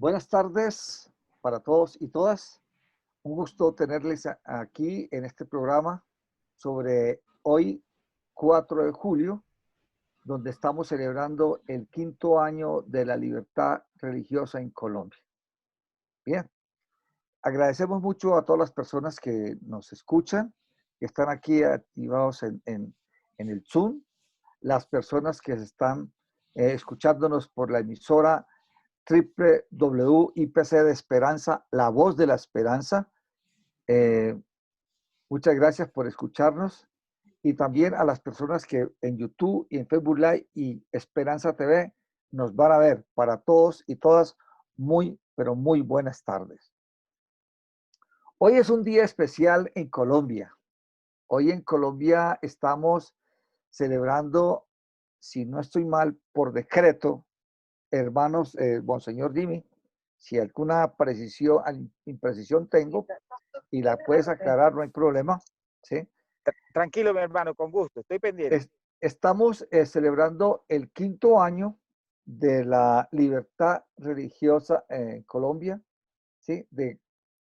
Buenas tardes para todos y todas. Un gusto tenerles aquí en este programa sobre hoy, 4 de julio, donde estamos celebrando el 5.º año de la libertad religiosa en Colombia. Bien, agradecemos mucho a todas las personas que nos escuchan, que están aquí activados en el Zoom, las personas que están escuchándonos por la emisora WIPC de Esperanza, la voz de la esperanza. Muchas gracias por escucharnos y también a las personas que en YouTube y en Facebook Live y Esperanza TV nos van a ver. Para todos y todas, muy, pero muy buenas tardes. Hoy es un día especial en Colombia. Hoy en Colombia estamos celebrando, si no estoy mal, por decreto, hermanos, Monseñor Jimmy, si alguna imprecisión tengo y la puedes aclarar, no hay problema, ¿sí? Tranquilo, mi hermano, con gusto, estoy pendiente. Estamos celebrando el 5.º año de la libertad religiosa en Colombia, ¿sí? De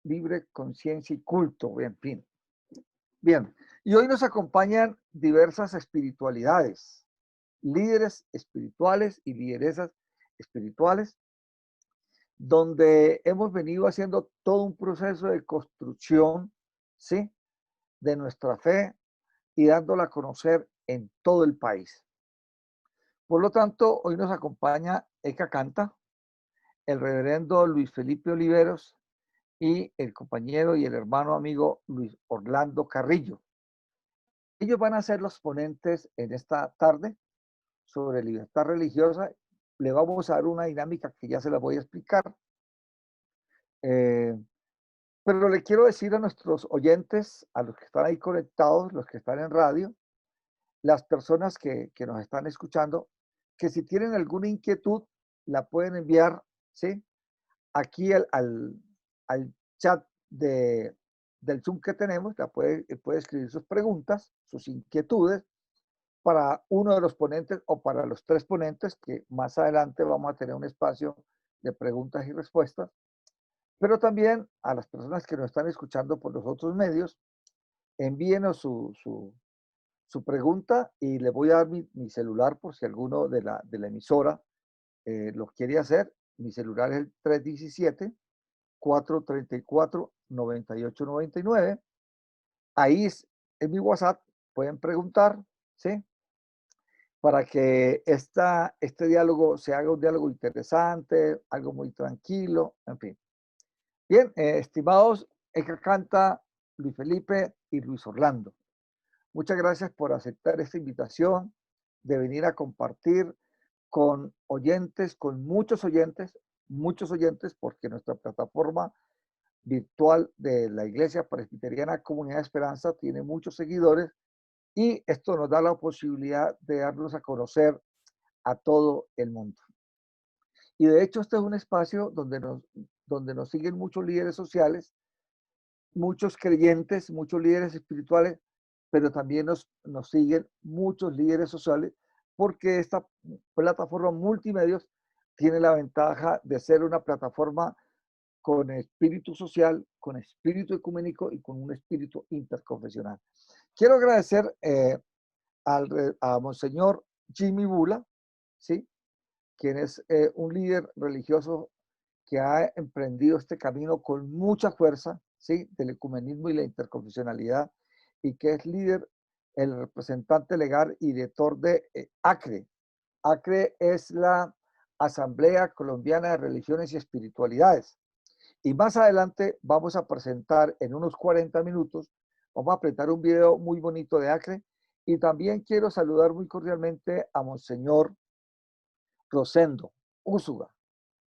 libre conciencia y culto, en fin. Bien, y hoy nos acompañan diversas espiritualidades, líderes espirituales y lideresas espirituales, donde hemos venido haciendo todo un proceso de construcción, ¿sí? De nuestra fe y dándola a conocer en todo el país. Por lo tanto, hoy nos acompaña Eka Canta, el reverendo Luis Felipe Oliveros y el compañero y el hermano amigo Luis Orlando Carrillo. Ellos van a ser los ponentes en esta tarde sobre libertad religiosa. Le vamos a dar una dinámica que ya se la voy a explicar. Pero le quiero decir a nuestros oyentes, a los que están ahí conectados, los que están en radio, las personas que nos están escuchando, que si tienen alguna inquietud, la pueden enviar, ¿sí? Aquí al chat del Zoom que tenemos, puede escribir sus preguntas, sus inquietudes, para uno de los ponentes o para los 3 ponentes, que más adelante vamos a tener un espacio de preguntas y respuestas. Pero también a las personas que nos están escuchando por los otros medios, envíenos su pregunta y le voy a dar mi celular por si alguno de la emisora lo quiere hacer. Mi celular es el 317-434-9899. Ahí es mi WhatsApp, pueden preguntar, ¿sí? Para que este diálogo se haga un diálogo interesante, algo muy tranquilo, en fin. Bien, estimados Eka Canta, Luis Felipe y Luis Orlando, muchas gracias por aceptar esta invitación de venir a compartir con oyentes, con muchos oyentes, porque nuestra plataforma virtual de la Iglesia Presbiteriana Comunidad de Esperanza tiene muchos seguidores y esto nos da la posibilidad de darnos a conocer a todo el mundo. Y de hecho este es un espacio donde nos siguen muchos líderes sociales, muchos creyentes, muchos líderes espirituales, pero también nos siguen muchos líderes sociales, porque esta plataforma multimedios tiene la ventaja de ser una plataforma con espíritu social, con espíritu ecuménico y con un espíritu interconfesional. Quiero agradecer a Monseñor Jimmy Bula, ¿sí? Quien es un líder religioso que ha emprendido este camino con mucha fuerza, ¿sí? Del ecumenismo y la interconfesionalidad, y que es líder, el representante legal y director de ACRE. ACRE es la Asamblea Colombiana de Religiones y Espiritualidades. Y más adelante vamos a presentar en unos 40 minutos, vamos a presentar un video muy bonito de ACRE. Y también quiero saludar muy cordialmente a Monseñor Rosendo Úsuga,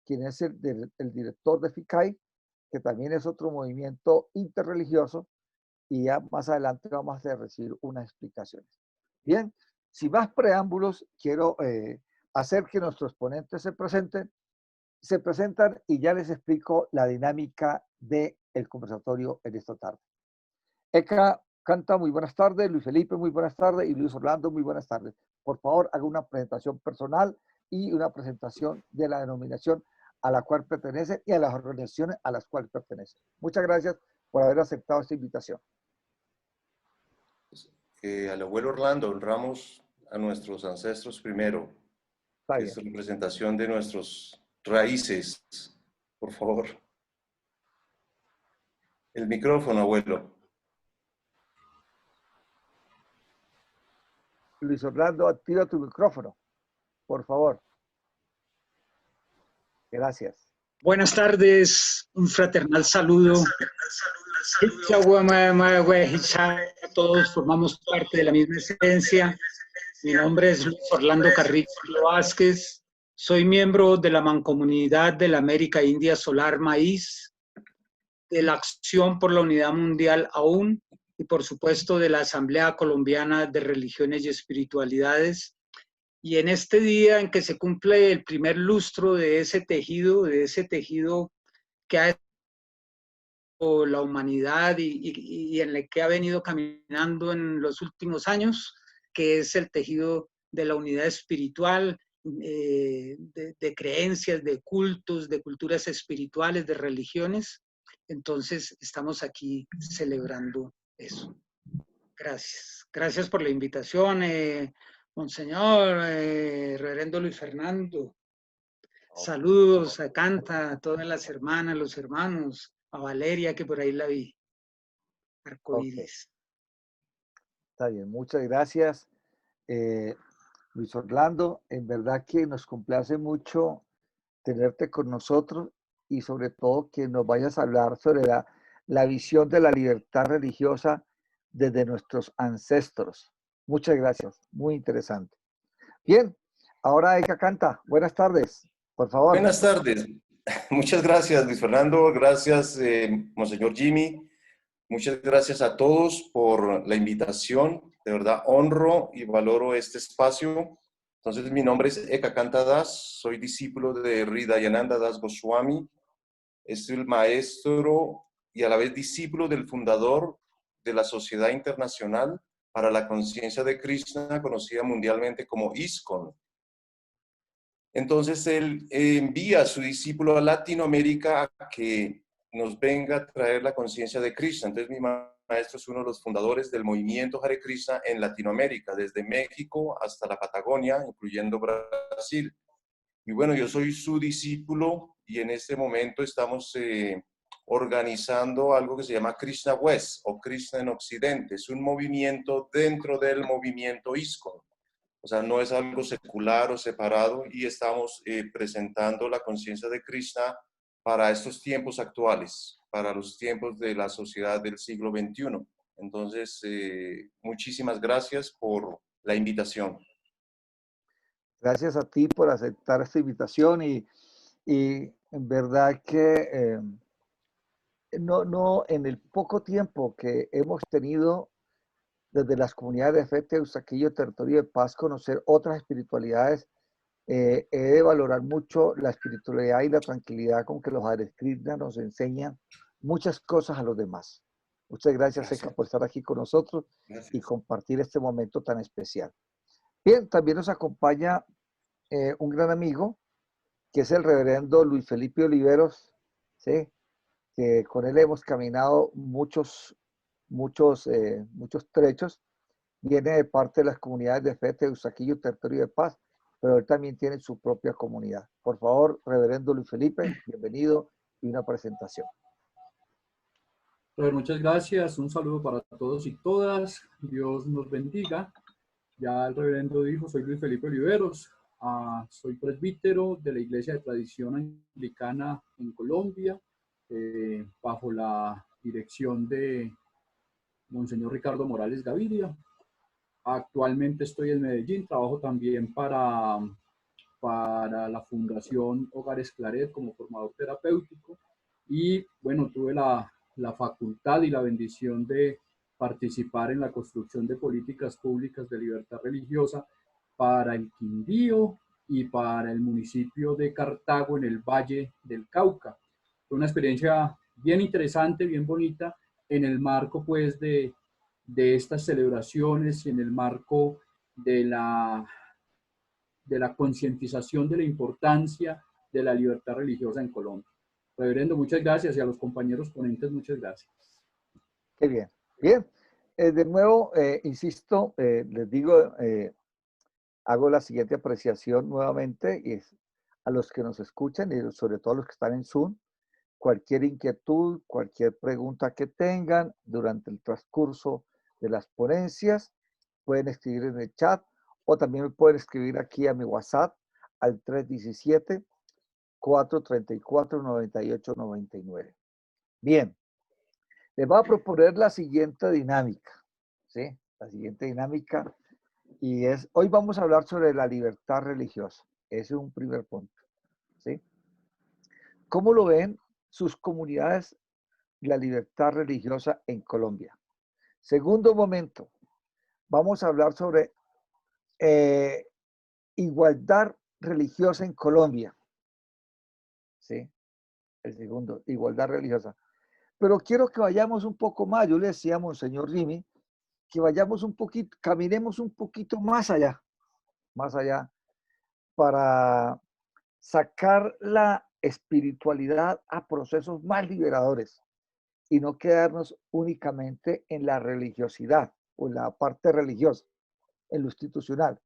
quien es el director de FICAI, que también es otro movimiento interreligioso, y ya más adelante vamos a recibir unas explicaciones. Bien, sin más preámbulos, quiero hacer que nuestros ponentes se presentan y ya les explico la dinámica del conversatorio en esta tarde. Eka Canta, muy buenas tardes. Luis Felipe, muy buenas tardes. Y Luis Orlando, muy buenas tardes. Por favor, haga una presentación personal y una presentación de la denominación a la cual pertenecen y a las organizaciones a las cuales pertenecen. Muchas gracias por haber aceptado esta invitación. Al abuelo Orlando, honramos a nuestros ancestros primero. Está Es bien. representación de nuestras raíces. Por favor. El micrófono, abuelo. Luis Orlando, activa tu micrófono, por favor. Gracias. Buenas tardes, un fraternal saludo. Todos formamos parte de la misma esencia. Mi nombre es Luis Orlando Carrillo Vázquez. Soy miembro de la Mancomunidad de la América India Solar Maíz, de la Acción por la Unidad Mundial AUN y por supuesto de la Asamblea Colombiana de Religiones y Espiritualidades. Y en este día en que se cumple el primer lustro de ese tejido que ha hecho la humanidad y en el que ha venido caminando en los últimos años, que es el tejido de la unidad espiritual, de creencias, de cultos, de culturas espirituales, de religiones. Entonces estamos aquí celebrando eso. Gracias. Gracias por la invitación, Monseñor, Reverendo Luis Fernando. Saludos a Canta, a todas las hermanas, los hermanos, a Valeria, que por ahí la vi. Arcoíris. Okay. Está bien, muchas gracias, Luis Orlando. En verdad que nos complace mucho tenerte con nosotros y sobre todo que nos vayas a hablar sobre la visión de la libertad religiosa desde nuestros ancestros. Muchas gracias, muy interesante. Bien, ahora Eka Canta, buenas tardes, por favor. Buenas tardes. Muchas gracias, Luis Fernando. Gracias, Monseñor Jimmy. Muchas gracias a todos por la invitación. De verdad, honro y valoro este espacio. Entonces, mi nombre es Eka Canta Das. Soy discípulo de Hridayananda Das Goswami. Es el maestro y a la vez discípulo del fundador de la Sociedad Internacional para la Conciencia de Krishna, conocida mundialmente como ISKCON. Entonces, él envía a su discípulo a Latinoamérica a que nos venga a traer la conciencia de Krishna. Entonces, mi maestro es uno de los fundadores del movimiento Hare Krishna en Latinoamérica, desde México hasta la Patagonia, incluyendo Brasil. Y bueno, yo soy su discípulo y en este momento estamos organizando algo que se llama Krishna West o Krishna en Occidente. Es un movimiento dentro del movimiento ISKCON. O sea, no es algo secular o separado y estamos presentando la conciencia de Krishna para estos tiempos actuales, para los tiempos de la sociedad del siglo XXI. Entonces, muchísimas gracias por la invitación. Gracias a ti por aceptar esta invitación y en verdad que en el poco tiempo que hemos tenido desde las comunidades de fe Teusaquillo, Territorio de Paz, conocer otras espiritualidades, he de valorar mucho la espiritualidad y la tranquilidad con que los Hare Krishna nos enseñan muchas cosas a los demás. Muchas gracias, Eka, por estar aquí con nosotros y compartir este momento tan especial. Bien, también nos acompaña un gran amigo, que es el reverendo Luis Felipe Oliveros, ¿sí? Que con él hemos caminado muchos trechos. Viene de parte de las comunidades de fe Teusaquillo, Territorio de Paz, pero él también tiene su propia comunidad. Por favor, reverendo Luis Felipe, bienvenido y una presentación. Muchas gracias, un saludo para todos y todas, Dios nos bendiga. Ya el reverendo dijo, soy Luis Felipe Oliveros, soy presbítero de la Iglesia de Tradición Anglicana en Colombia, bajo la dirección de Monseñor Ricardo Morales Gaviria. Actualmente estoy en Medellín, trabajo también para la Fundación Hogares Claret como formador terapéutico y bueno, tuve la facultad y la bendición de participar en la construcción de políticas públicas de libertad religiosa para el Quindío y para el municipio de Cartago en el Valle del Cauca. Fue una experiencia bien interesante, bien bonita, en el marco pues de estas celebraciones y en el marco de la concientización de la importancia de la libertad religiosa en Colombia. Reverendo, muchas gracias, y a los compañeros ponentes, muchas gracias. Qué bien. Bien. De nuevo, insisto, les digo, hago la siguiente apreciación nuevamente, y es a los que nos escuchan y sobre todo a los que están en Zoom, cualquier inquietud, cualquier pregunta que tengan durante el transcurso de las ponencias, pueden escribir en el chat o también me pueden escribir aquí a mi WhatsApp al 317-434-9899. Bien, les voy a proponer la siguiente dinámica, ¿sí? La siguiente dinámica, y es, hoy vamos a hablar sobre la libertad religiosa. Ese es un primer punto, ¿sí? ¿Cómo lo ven sus comunidades la libertad religiosa en Colombia? Segundo momento, vamos a hablar sobre igualdad religiosa en Colombia, ¿sí? El segundo, igualdad religiosa. Pero quiero que vayamos un poco más. Yo le decía a Monseñor Rimi que vayamos un poquito, caminemos un poquito más allá, para sacar la espiritualidad a procesos más liberadores y no quedarnos únicamente en la religiosidad o en la parte religiosa, en lo institucional,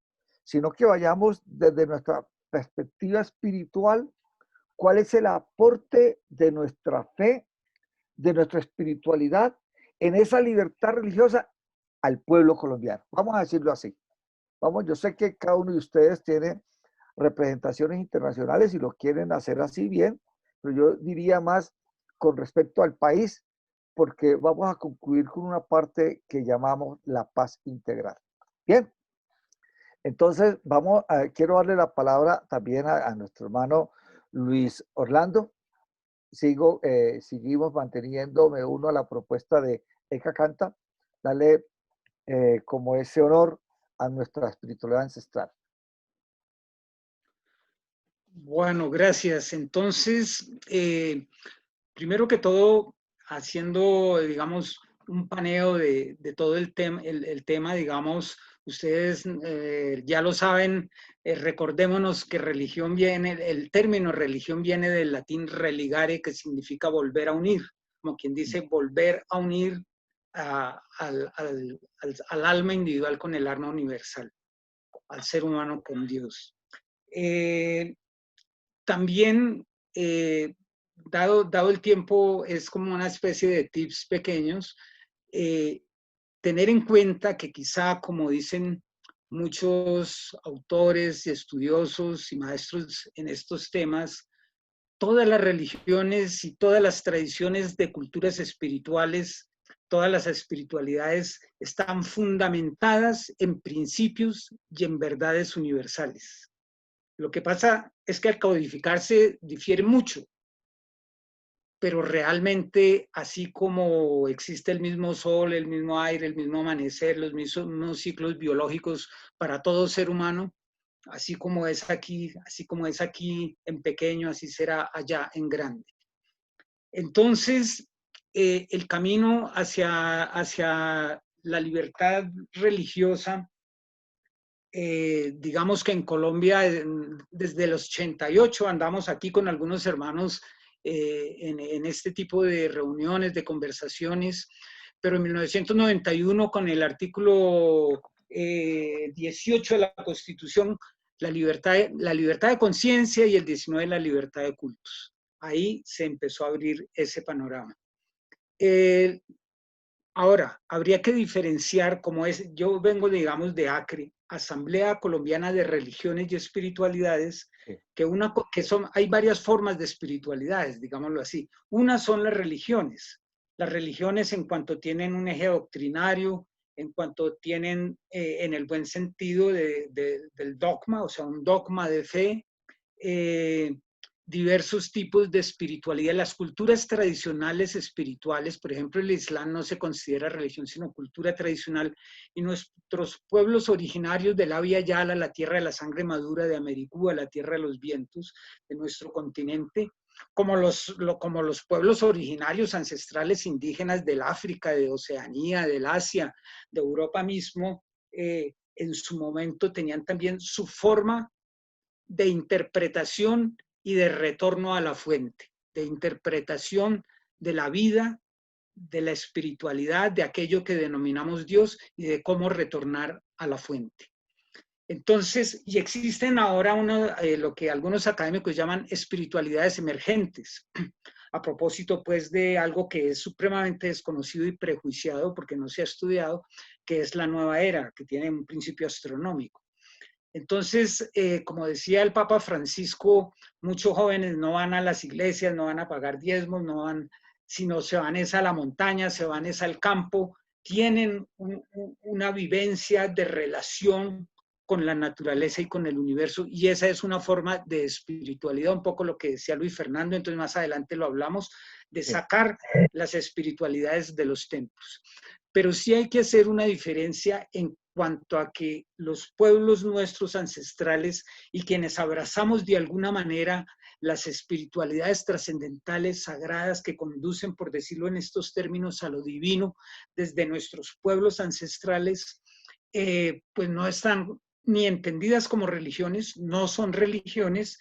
sino que vayamos desde nuestra perspectiva espiritual, cuál es el aporte de nuestra fe, de nuestra espiritualidad en esa libertad religiosa al pueblo colombiano. Vamos a decirlo así. Vamos, yo sé que cada uno de ustedes tiene representaciones internacionales y lo quieren hacer así bien, pero yo diría más con respecto al país, porque vamos a concluir con una parte que llamamos la paz integral. Bien, entonces quiero darle la palabra también a nuestro hermano Luis Orlando. Seguimos manteniendo, me uno a la propuesta de Eka Canta, darle como ese honor a nuestra espiritualidad ancestral. Bueno, gracias. Entonces, primero que todo, haciendo, digamos, un paneo de todo el tema, digamos, ustedes ya lo saben, recordémonos que religión el término religión viene del latín religare, que significa volver a unir, como quien dice, volver a unir al alma individual con el alma universal, al ser humano con Dios. También, dado el tiempo, es como una especie de tips pequeños, tener en cuenta que quizá, como dicen muchos autores y estudiosos y maestros en estos temas, todas las religiones y todas las tradiciones de culturas espirituales, todas las espiritualidades están fundamentadas en principios y en verdades universales. Lo que pasa es que al codificarse difiere mucho, pero realmente, así como existe el mismo sol, el mismo aire, el mismo amanecer, los mismos ciclos biológicos para todo ser humano, así como es aquí en pequeño, así será allá en grande. Entonces, el camino hacia la libertad religiosa, digamos que en Colombia, desde los 88 andamos aquí con algunos hermanos en este tipo de reuniones, de conversaciones, pero en 1991 con el artículo 18 de la Constitución, la libertad de conciencia, y el 19 la libertad de cultos. Ahí se empezó a abrir ese panorama. Ahora, habría que diferenciar, yo vengo, digamos, de ACRE, Asamblea Colombiana de Religiones y Espiritualidades, Sí. hay varias formas de espiritualidades, digámoslo así. Una son las religiones en cuanto tienen un eje doctrinario, en cuanto tienen, en el buen sentido del dogma, o sea, un dogma de fe, diversos tipos de espiritualidad. Las culturas tradicionales espirituales, por ejemplo, el Islam no se considera religión, sino cultura tradicional, y nuestros pueblos originarios del Abya Yala, la tierra de la sangre madura de Americúa, la tierra de los vientos de nuestro continente, como los pueblos originarios ancestrales indígenas del África, de Oceanía, del Asia, de Europa mismo, en su momento tenían también su forma de interpretación y de retorno a la fuente, de interpretación de la vida, de la espiritualidad, de aquello que denominamos Dios y de cómo retornar a la fuente. Entonces, y existen ahora lo que algunos académicos llaman espiritualidades emergentes, a propósito pues de algo que es supremamente desconocido y prejuiciado porque no se ha estudiado, que es la nueva era, que tiene un principio astronómico. Entonces, como decía el Papa Francisco, muchos jóvenes no van a las iglesias, no van a pagar diezmos, no van, sino se van a la montaña, se van al campo, tienen una vivencia de relación con la naturaleza y con el universo, y esa es una forma de espiritualidad, un poco lo que decía Luis Fernando, entonces más adelante lo hablamos, de sacar las espiritualidades de los templos. Pero sí hay que hacer una diferencia en cuanto a que los pueblos nuestros ancestrales y quienes abrazamos de alguna manera las espiritualidades trascendentales, sagradas, que conducen, por decirlo en estos términos, a lo divino, desde nuestros pueblos ancestrales, pues no están ni entendidas como religiones, no son religiones,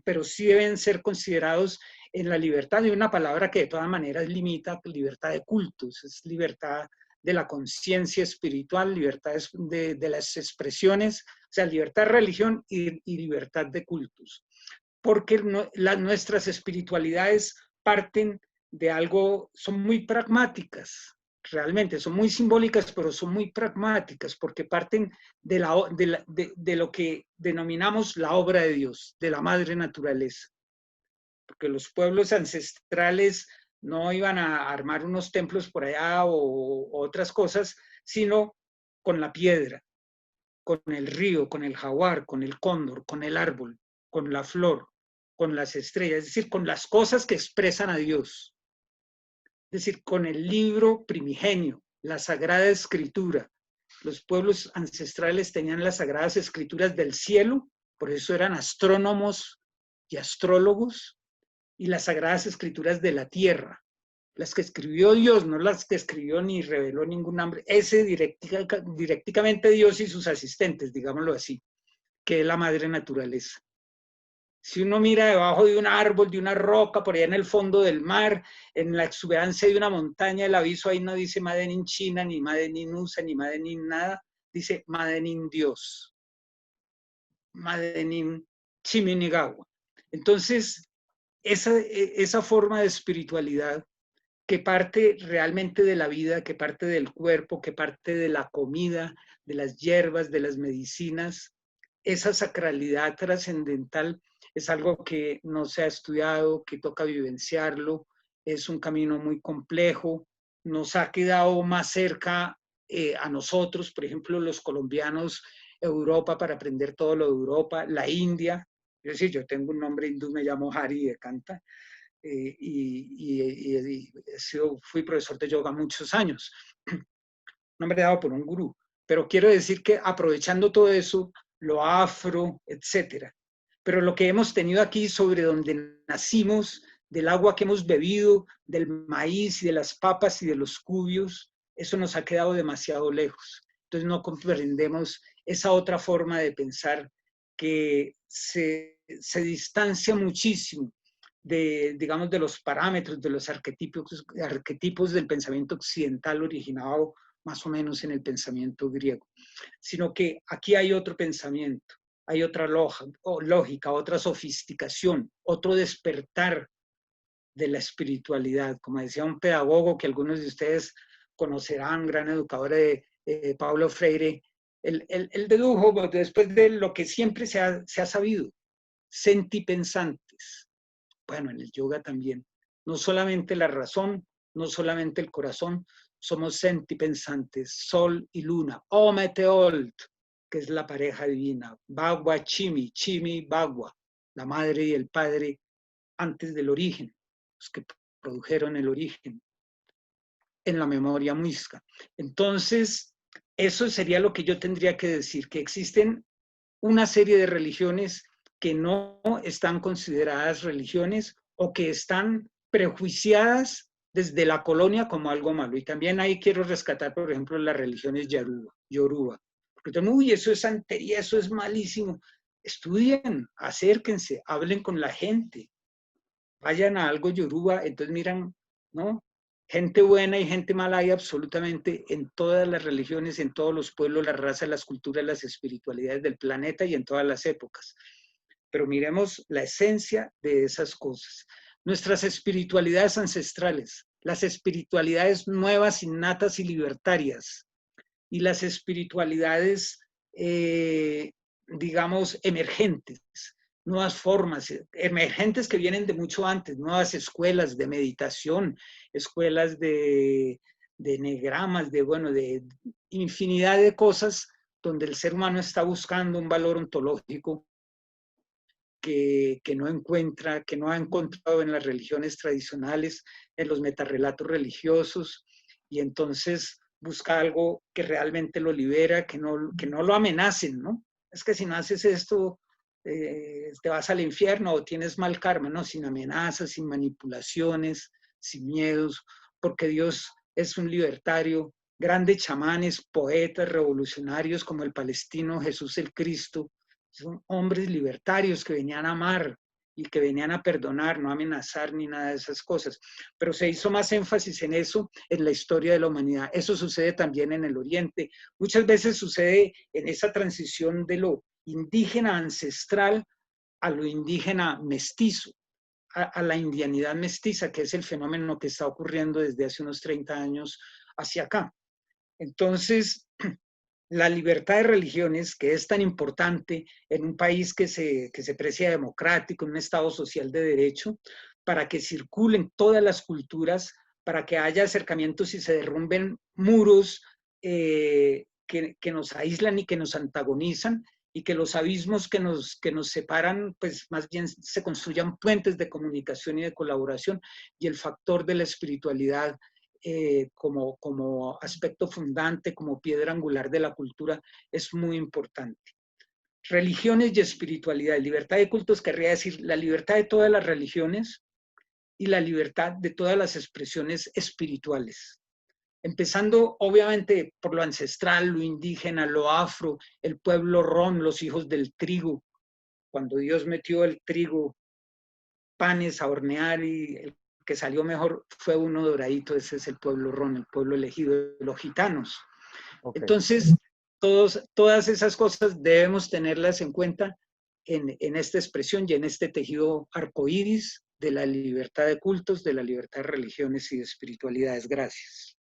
pero sí deben ser considerados en la libertad de una palabra que de todas maneras limita, libertad de cultos, es libertad de la conciencia espiritual, libertad de las expresiones, o sea, libertad de religión y libertad de cultos. Porque nuestras espiritualidades parten de algo, son muy pragmáticas, realmente, son muy simbólicas, pero son muy pragmáticas, porque parten de lo que denominamos la obra de Dios, de la madre naturaleza. Porque los pueblos ancestrales no iban a armar unos templos por allá o otras cosas, sino con la piedra, con el río, con el jaguar, con el cóndor, con el árbol, con la flor, con las estrellas, es decir, con las cosas que expresan a Dios. Es decir, con el libro primigenio, la Sagrada Escritura. Los pueblos ancestrales tenían las Sagradas Escrituras del cielo, por eso eran astrónomos y astrólogos, y las Sagradas Escrituras de la tierra, las que escribió Dios, no las que escribió ni reveló ningún nombre, ese directamente Dios y sus asistentes, digámoslo así, que es la madre naturaleza. Si uno mira debajo de un árbol, de una roca, por allá en el fondo del mar, en la exuberancia de una montaña, el aviso ahí no dice Made in China, ni Made in USA, ni Made in nada, dice Made in Dios, Made in Chiminigawa. Entonces, esa forma de espiritualidad que parte realmente de la vida, que parte del cuerpo, que parte de la comida, de las hierbas, de las medicinas, esa sacralidad trascendental es algo que no se ha estudiado, que toca vivenciarlo, es un camino muy complejo, nos ha quedado más cerca a nosotros, por ejemplo, los colombianos, Europa, para aprender todo lo de Europa, la India, es decir, yo tengo un nombre hindú, me llamo Hari de Kanta, fui profesor de yoga muchos años, nombre dado por un gurú, pero quiero decir que aprovechando todo eso, lo afro, etcétera, pero lo que hemos tenido aquí sobre donde nacimos, del agua que hemos bebido, del maíz y de las papas y de los cubios, eso nos ha quedado demasiado lejos. Entonces no comprendemos esa otra forma de pensar que se distancia muchísimo digamos, de los parámetros, de los arquetipos del pensamiento occidental originado más o menos en el pensamiento griego, sino que aquí hay otro pensamiento, hay otra lógica, otra sofisticación, otro despertar de la espiritualidad. Como decía un pedagogo que algunos de ustedes conocerán, gran educador de Paulo Freire, él dedujo, después de lo que siempre se ha sabido, sentipensantes. Bueno, en el yoga también. No solamente la razón, no solamente el corazón, somos sentipensantes, sol y luna. Ometeolt, que es la pareja divina. Bagua Chimi, Chimi Bagua, la madre y el padre antes del origen, los que produjeron el origen en la memoria muisca. Entonces, eso sería lo que yo tendría que decir, que existen una serie de religiones que no están consideradas religiones o que están prejuiciadas desde la colonia como algo malo. Y también ahí quiero rescatar, por ejemplo, las religiones yoruba. Porque uy, eso es santería, eso es malísimo. estudien, acérquense, hablen con la gente, vayan a algo yoruba, entonces miran, ¿no? Gente buena y gente mala hay absolutamente en todas las religiones, en todos los pueblos, las razas, las culturas, las espiritualidades del planeta y en todas las épocas. Pero miremos la esencia de esas cosas. Nuestras espiritualidades ancestrales, las espiritualidades nuevas, innatas y libertarias, y las espiritualidades, digamos, emergentes, nuevas formas, emergentes que vienen de mucho antes, nuevas escuelas de meditación, escuelas de enegramas, bueno, de infinidad de cosas donde el ser humano está buscando un valor ontológico que no encuentra, que no ha encontrado en las religiones tradicionales, en los metarrelatos religiosos, y entonces busca algo que realmente lo libera, que no lo amenacen, ¿no? Es que si no haces esto, te vas al infierno o tienes mal karma, ¿no? Sin amenazas, sin manipulaciones, sin miedos, porque Dios es un libertario, grandes chamanes, poetas, revolucionarios como el palestino Jesús el Cristo, son hombres libertarios que venían a amar y que venían a perdonar, no a amenazar ni nada de esas cosas. Pero se hizo más énfasis en eso en la historia de la humanidad. Eso sucede también en el Oriente. Muchas veces sucede en esa transición de lo indígena ancestral a lo indígena mestizo, a la indianidad mestiza, que es el fenómeno que está ocurriendo desde hace unos 30 años hacia acá. Entonces, la libertad de religiones, que es tan importante en un país que se precia democrático, en un Estado social de derecho, para que circulen todas las culturas, para que haya acercamientos y se derrumben muros que nos aíslan y que nos antagonizan, y que los abismos que nos separan, pues más bien se construyan puentes de comunicación y de colaboración, y el factor de la espiritualidad como aspecto fundante, como piedra angular de la cultura, es muy importante. Religiones y espiritualidad, libertad de cultos querría decir la libertad de todas las religiones y la libertad de todas las expresiones espirituales. Empezando obviamente por lo ancestral, lo indígena, lo afro, el pueblo rom, los hijos del trigo, cuando Dios metió el trigo, panes a hornear, y el que salió mejor fue uno doradito, ese es el pueblo rom, el pueblo elegido, los gitanos. Okay. Entonces, todas esas cosas debemos tenerlas en cuenta en esta expresión y en este tejido arcoíris de la libertad de cultos, de la libertad de religiones y de espiritualidades. Gracias.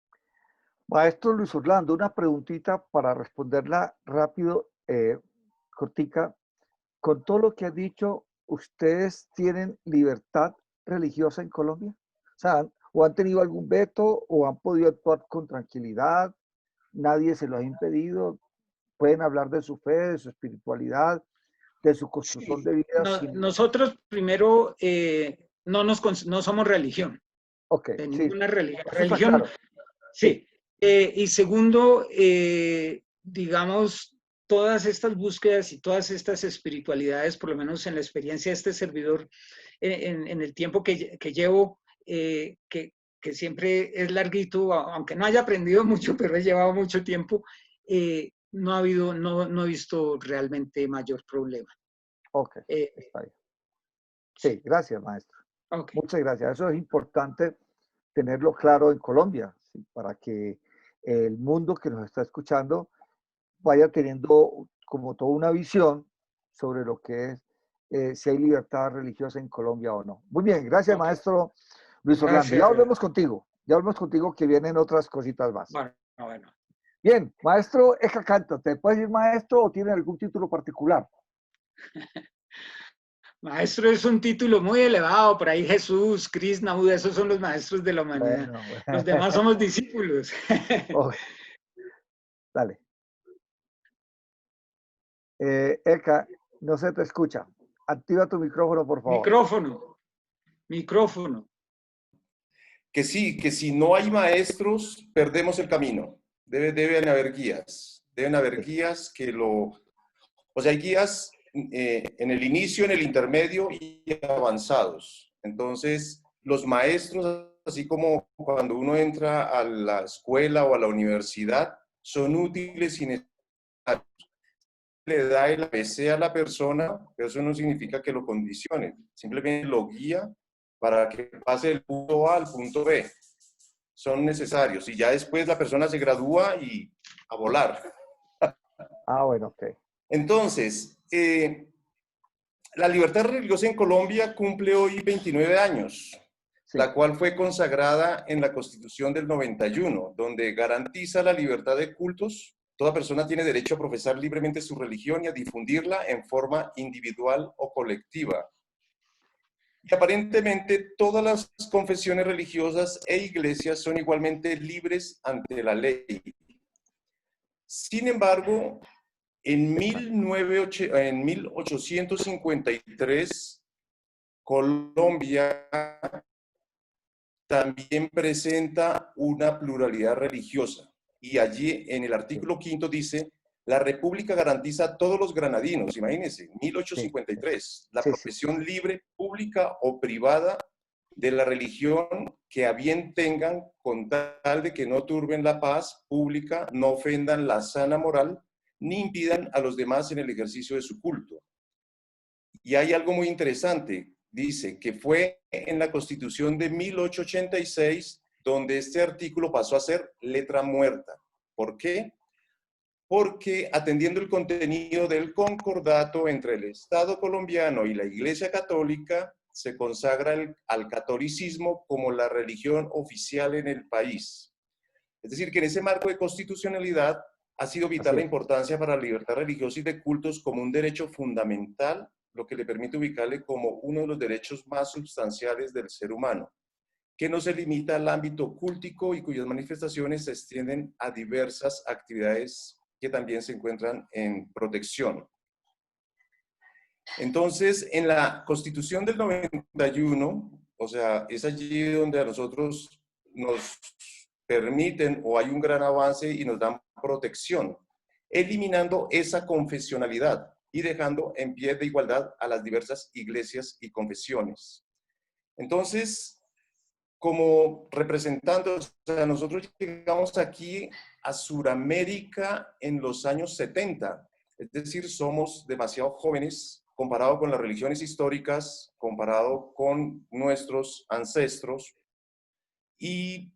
Maestro Luis Orlando, una preguntita para responderla rápido, cortica. Con todo lo que ha dicho, ¿ustedes tienen libertad religiosa en Colombia? O sea, ¿o han tenido algún veto o han podido actuar con tranquilidad? ¿Nadie se lo ha impedido? ¿Pueden hablar de su fe, de su espiritualidad, de su construcción de vida? No, nosotros primero no somos religión. Ok, de ninguna sí. religión. Claro. Sí. Y segundo, digamos, todas estas búsquedas y todas estas espiritualidades, por lo menos en la experiencia de este servidor, en el tiempo que llevo, que siempre es larguito, aunque no haya aprendido mucho, pero he llevado mucho tiempo, no he visto realmente mayor problema. Ok, está bien. Sí, gracias, maestro. Okay. Muchas gracias. Eso es importante tenerlo claro en Colombia, ¿sí? Para que el mundo que nos está escuchando vaya teniendo como toda una visión sobre lo que es si hay libertad religiosa en Colombia o no. Muy bien, gracias, okay, maestro Luis Orlando. Gracias. Ya volvemos contigo que vienen otras cositas más. Bueno. Bien, maestro Eka Canta, ¿te puedes decir maestro o tiene algún título particular? Maestro es un título muy elevado, por ahí Jesús, Krishna, Buda, esos son los maestros de la humanidad. Bueno. Los demás somos discípulos. Okay. Dale. Eka, no se te escucha. Activa tu micrófono, por favor. Micrófono. Que sí, que si no hay maestros, perdemos el camino. Deben haber guías. Deben haber guías que lo... O sea, hay guías en el inicio, en el intermedio y avanzados. Entonces, los maestros, así como cuando uno entra a la escuela o a la universidad, son útiles y necesarios. le da el ABC a la persona, pero eso no significa que lo condicione, simplemente lo guía para que pase del punto A al punto B. Son necesarios y ya después la persona se gradúa y a volar. Ah, bueno, ok. Entonces, la libertad religiosa en Colombia cumple hoy 29 años, Sí. la cual fue consagrada en la Constitución del 91, donde garantiza la libertad de cultos. Toda persona tiene derecho a profesar libremente su religión y a difundirla en forma individual o colectiva. Y aparentemente todas las confesiones religiosas e iglesias son igualmente libres ante la ley. Sin embargo, en 1853, Colombia también presenta una pluralidad religiosa. Y allí en el artículo 5 dice, la República garantiza a todos los granadinos, imagínense, 1853, la profesión libre, pública o privada de la religión que a bien tengan, con tal de que no turben la paz pública, no ofendan la sana moral, ni impidan a los demás en el ejercicio de su culto. Y hay algo muy interesante, dice que fue en la Constitución de 1886 donde este artículo pasó a ser letra muerta. ¿Por qué? Porque atendiendo el contenido del concordato entre el Estado colombiano y la Iglesia Católica, se consagra al catolicismo como la religión oficial en el país. Es decir, que en ese marco de constitucionalidad ha sido vital la importancia para la libertad religiosa y de cultos como un derecho fundamental, lo que le permite ubicarle como uno de los derechos más sustanciales del ser humano, que no se limita al ámbito cultico y cuyas manifestaciones se extienden a diversas actividades que también se encuentran en protección. Entonces, en la Constitución del 91, o sea, es allí donde a nosotros nos permiten o hay un gran avance y nos dan protección, eliminando esa confesionalidad y dejando en pie de igualdad a las diversas iglesias y confesiones. Entonces, como representantes, o sea, nosotros llegamos aquí a Sudamérica en los años 70, es decir, somos demasiado jóvenes comparado con las religiones históricas, comparado con nuestros ancestros, y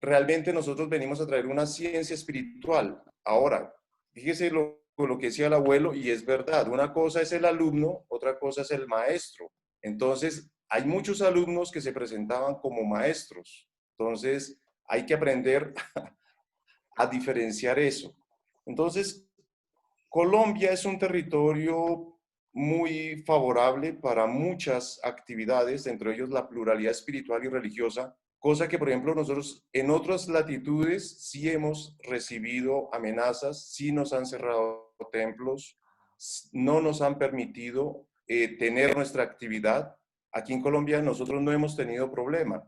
realmente nosotros venimos a traer una ciencia espiritual. Ahora, fíjese lo que decía el abuelo, y es verdad, una cosa es el alumno, otra cosa es el maestro. Entonces, hay muchos alumnos que se presentaban como maestros. Entonces, hay que aprender a diferenciar eso. Entonces, Colombia es un territorio muy favorable para muchas actividades, entre ellos la pluralidad espiritual y religiosa, cosa que, por ejemplo, nosotros en otras latitudes sí hemos recibido amenazas, sí nos han cerrado templos, no nos han permitido tener nuestra actividad. Aquí en Colombia nosotros no hemos tenido problema.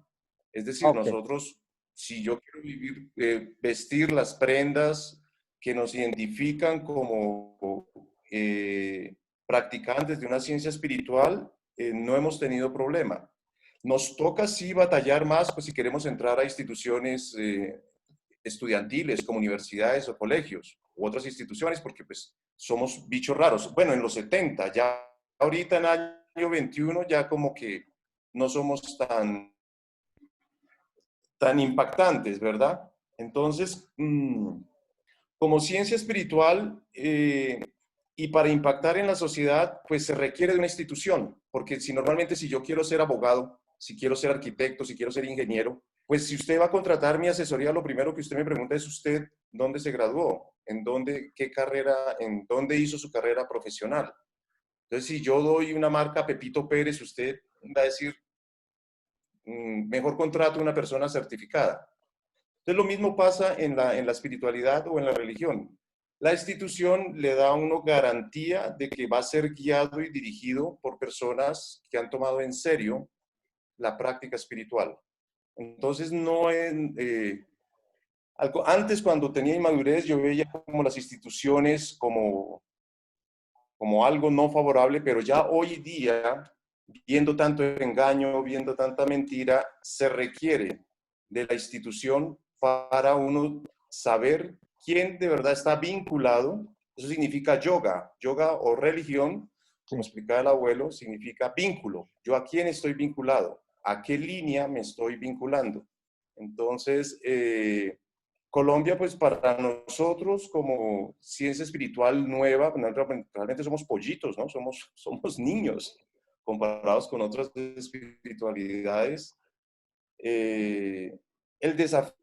Es decir, nosotros, si yo quiero vivir, vestir las prendas que nos identifican como practicantes de una ciencia espiritual, no hemos tenido problema. Nos toca sí batallar más, pues si queremos entrar a instituciones estudiantiles como universidades o colegios u otras instituciones, porque pues somos bichos raros. Bueno, en los 70, ya ahorita en el año 21 ya como que no somos tan impactantes, ¿verdad? Entonces, como ciencia espiritual y para impactar en la sociedad, pues se requiere de una institución, porque si normalmente si yo quiero ser abogado, si quiero ser arquitecto, si quiero ser ingeniero, pues si usted va a contratar mi asesoría, lo primero que usted me pregunta es usted dónde se graduó, en dónde, qué carrera, en dónde hizo su carrera profesional. Entonces, si yo doy una marca a Pepito Pérez, usted va a decir, mejor contrato a una persona certificada. Entonces, lo mismo pasa en la espiritualidad o en la religión. La institución le da a uno garantía de que va a ser guiado y dirigido por personas que han tomado en serio la práctica espiritual. Entonces, no es... antes, cuando tenía inmadurez, yo veía como las instituciones como algo no favorable, pero ya hoy día, viendo tanto engaño, viendo tanta mentira, se requiere de la institución para uno saber quién de verdad está vinculado. Eso significa yoga. Yoga o religión, como Sí. explicaba el abuelo, significa vínculo. ¿Yo a quién estoy vinculado? ¿A qué línea me estoy vinculando? Entonces, Colombia, pues para nosotros como ciencia espiritual nueva, realmente somos pollitos, ¿no? Somos niños comparados con otras espiritualidades. El desafío,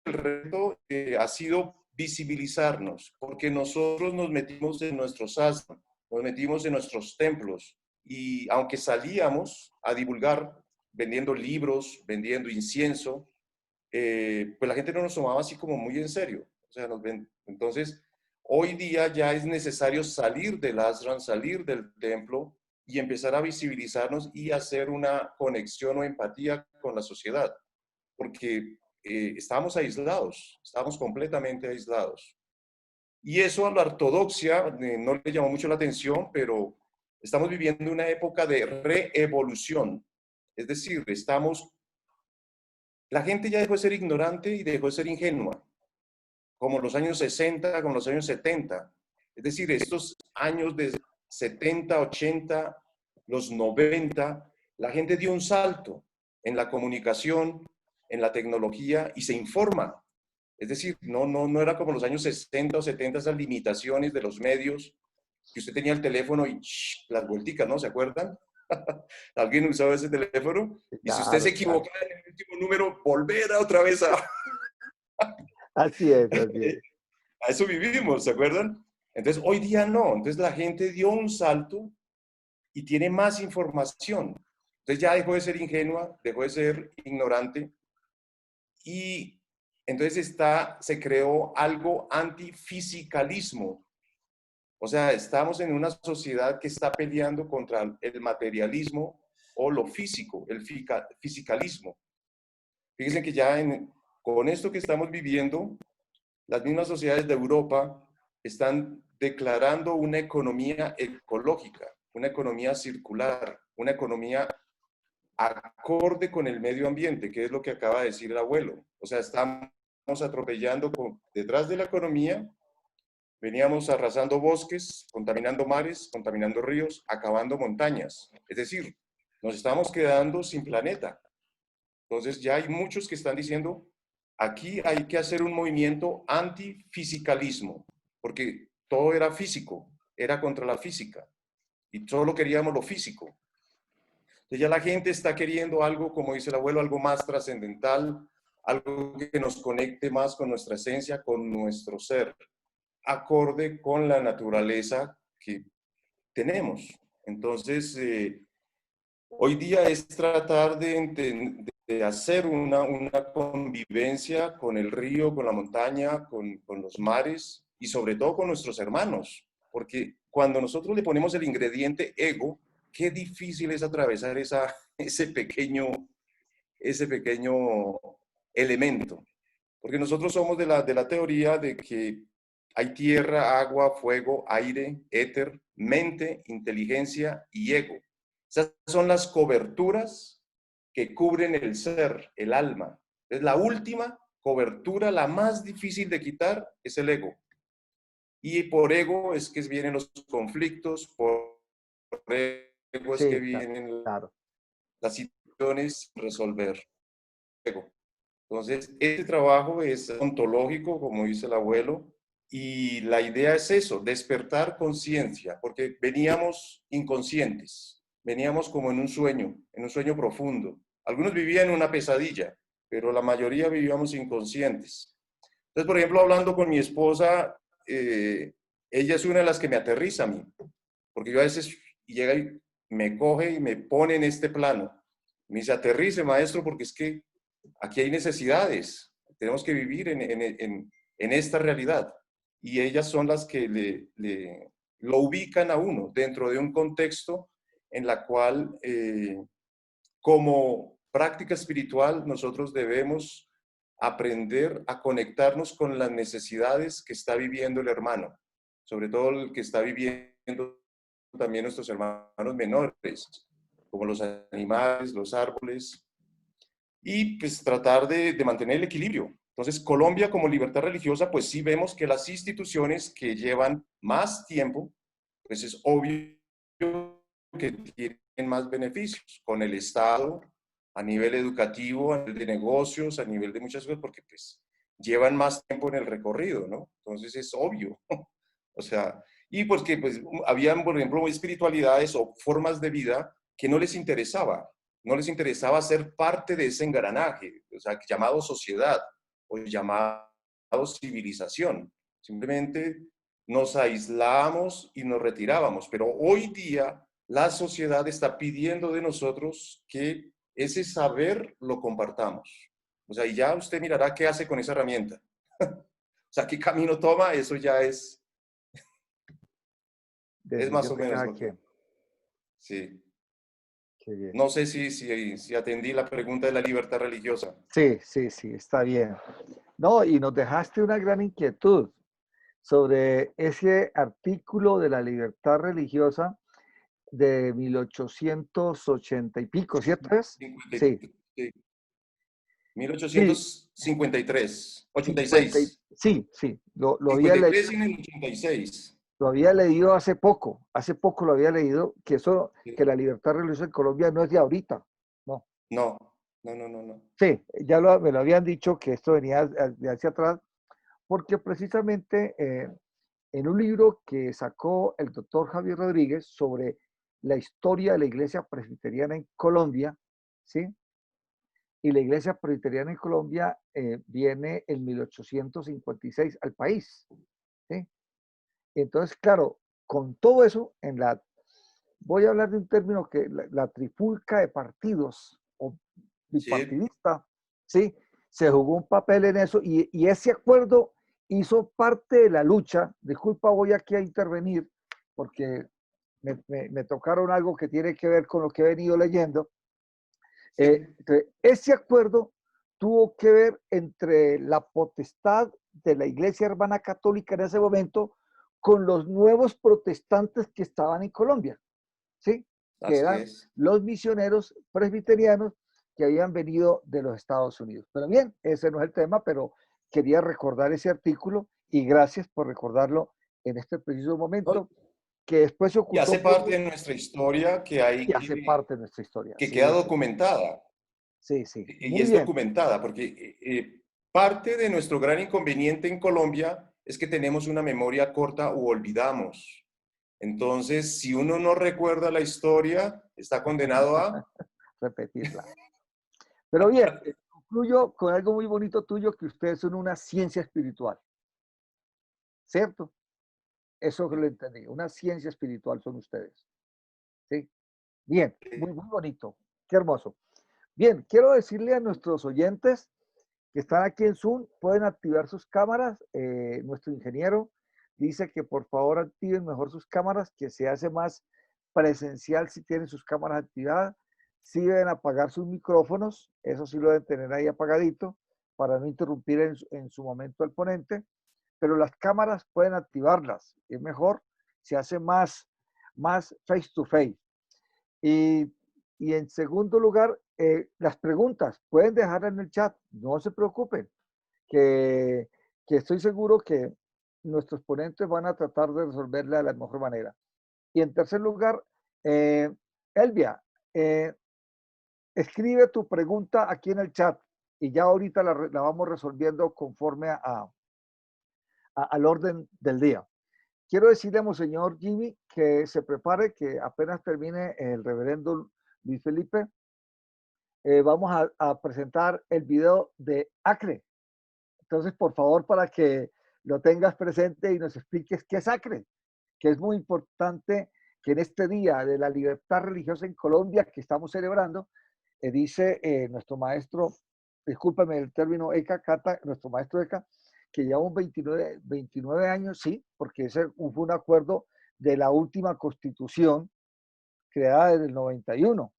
el reto ha sido visibilizarnos, porque nosotros nos metimos en nuestros ashram, nos metimos en nuestros templos, y aunque salíamos a divulgar vendiendo libros, vendiendo incienso, pues la gente no nos tomaba así como muy en serio. O sea, entonces, hoy día ya es necesario salir del ashram, salir del templo y empezar a visibilizarnos y hacer una conexión o empatía con la sociedad, porque estábamos aislados, estábamos completamente aislados. Y eso a la ortodoxia no le llamó mucho la atención, pero estamos viviendo una época de reevolución. Es decir, la gente ya dejó de ser ignorante y dejó de ser ingenua, como los años 60, como los años 70. Es decir, estos años de 70, 80, los 90, la gente dio un salto en la comunicación, en la tecnología y se informa. Es decir, no era como los años 60 o 70, esas limitaciones de los medios, que usted tenía el teléfono y las vuelticas, ¿no? ¿Se acuerdan? ¿Alguien usaba ese teléfono? Y si usted se Claro, claro. equivocaba en el último número, volver a otra vez a... Así es, así es. A eso vivimos, ¿se acuerdan? Entonces, hoy día no. Entonces, la gente dio un salto y tiene más información. Entonces, ya dejó de ser ingenua, dejó de ser ignorante y entonces se creó algo antifisicalismo. O sea, estamos en una sociedad que está peleando contra el materialismo o lo físico, el fisicalismo. Fíjense que ya con esto que estamos viviendo, las mismas sociedades de Europa están declarando una economía ecológica, una economía circular, una economía acorde con el medio ambiente, que es lo que acaba de decir el abuelo. O sea, estamos atropellando detrás de la economía, veníamos arrasando bosques, contaminando mares, contaminando ríos, acabando montañas. Es decir, nos estamos quedando sin planeta. Entonces ya hay muchos que están diciendo, aquí hay que hacer un movimiento antifisicalismo, porque todo era físico, era contra la física, y solo queríamos lo físico. Entonces ya la gente está queriendo algo, como dice el abuelo, algo más trascendental, algo que nos conecte más con nuestra esencia, con nuestro ser, acorde con la naturaleza que tenemos. Entonces, hoy día es tratar de hacer una convivencia con el río, con la montaña, con los mares y sobre todo con nuestros hermanos. Porque cuando nosotros le ponemos el ingrediente ego, qué difícil es atravesar ese pequeño elemento. Porque nosotros somos de la teoría de que hay tierra, agua, fuego, aire, éter, mente, inteligencia y ego. Esas son las coberturas que cubren el ser, el alma. Es la última cobertura, la más difícil de quitar, es el ego. Y por ego es que vienen los conflictos, por ego es que Sí, vienen claro. las situaciones a resolver. Ego. Entonces, este trabajo es ontológico, como dice el abuelo, y la idea es eso, despertar conciencia, porque veníamos inconscientes, veníamos como en un sueño profundo. Algunos vivían en una pesadilla, pero la mayoría vivíamos inconscientes. Entonces, por ejemplo, hablando con mi esposa, ella es una de las que me aterriza a mí, porque yo a veces llega y me coge y me pone en este plano. Me dice, aterrice, maestro, porque es que aquí hay necesidades, tenemos que vivir en esta realidad. Y ellas son las que lo ubican a uno dentro de un contexto en la cual, como práctica espiritual, nosotros debemos aprender a conectarnos con las necesidades que está viviendo el hermano, sobre todo el que está viviendo también nuestros hermanos menores, como los animales, los árboles, y pues tratar de mantener el equilibrio, Entonces, Colombia como libertad religiosa, pues sí vemos que las instituciones que llevan más tiempo, pues es obvio que tienen más beneficios con el Estado, a nivel educativo, a nivel de negocios, a nivel de muchas cosas, porque pues llevan más tiempo en el recorrido, ¿no? Entonces es obvio. O sea, y porque pues habían, por ejemplo, espiritualidades o formas de vida que no les interesaba. No les interesaba ser parte de ese engranaje, o sea, llamado sociedad o llamado civilización. Simplemente nos aislamos y nos retirábamos, pero hoy día la sociedad está pidiendo de nosotros que ese saber lo compartamos. O sea, y ya usted mirará qué hace con esa herramienta. O sea, qué camino toma, eso ya es más Decisión o de menos cada lo que... quien. Sí. Qué bien. No sé si atendí la pregunta de la libertad religiosa. Sí, sí, sí, está bien. No, y nos dejaste una gran inquietud sobre ese artículo de la libertad religiosa de 1880 y pico, ¿cierto es? 50 Sí, sí, sí, 1853, 50, 86. sí, sí, Cincuenta y tres y en el 86. lo había leído hace poco lo había leído, que eso, Sí. que la libertad religiosa en Colombia no es de ahorita, no. No, no, no, no, no. Sí, me lo habían dicho que esto venía de hacia atrás, porque precisamente en un libro que sacó el doctor Javier Rodríguez sobre la historia de la iglesia presbiteriana en Colombia, ¿sí? Y la iglesia presbiteriana en Colombia viene en 1856 al país, ¿sí? Entonces, claro, con todo eso, voy a hablar de un término que la trifulca de partidos o Sí, bipartidista, ¿sí? Se jugó un papel en eso y ese acuerdo hizo parte de la lucha. Disculpa, voy aquí a intervenir porque me tocaron algo que tiene que ver con lo que he venido leyendo. sí. Ese acuerdo tuvo que ver entre la potestad de la Iglesia Hermana Católica en ese momento con los nuevos protestantes que estaban en Colombia, ¿sí? Que Así eran es. los misioneros presbiterianos que habían venido de los Estados Unidos. Pero bien, ese no es el tema, pero quería recordar ese artículo y gracias por recordarlo en este preciso ¿No? momento, que después se Y hace ocultó parte de nuestra historia que hay y hace parte de nuestra historia. que queda Sí, sí, documentada. sí, sí. Y Muy es bien. documentada, porque parte de nuestro gran inconveniente en Colombia es que tenemos una memoria corta o olvidamos. Entonces, si uno no recuerda la historia, está condenado a... Repetirla. Pero bien, concluyo con algo muy bonito tuyo, que ustedes son una ciencia espiritual, ¿cierto? Eso que lo entendí, una ciencia espiritual son ustedes, ¿sí? Bien, muy, muy bonito, qué hermoso. Bien, quiero decirle a nuestros oyentes que están aquí en Zoom, pueden activar sus cámaras. Nuestro ingeniero dice que por favor activen mejor sus cámaras, que se hace más presencial si tienen sus cámaras activadas. Sí deben apagar sus micrófonos, eso sí lo deben tener ahí apagadito para no interrumpir en su momento al ponente, pero las cámaras pueden activarlas, es mejor, se hace más face to face. Y, y en segundo lugar, las preguntas pueden dejarlas en el chat, no se preocupen, que, que estoy seguro que nuestros ponentes van a tratar de resolverla de la mejor manera. Y en tercer lugar, Elvia, eh, escribe tu pregunta aquí en el chat y ya ahorita la vamos resolviendo conforme al orden del día. Quiero decirle a Monseñor Jimmy que se prepare, que apenas termine el reverendo Luis Felipe, vamos a presentar el video de Acre. Entonces, por favor, para que lo tengas presente y nos expliques qué es Acre, que es muy importante que en este día de la libertad religiosa en Colombia que estamos celebrando, dice nuestro maestro, discúlpame el término Eka Cata, nuestro maestro Eka, que llevamos 29 años, sí, porque ese fue un acuerdo de la última constitución creada desde el 91,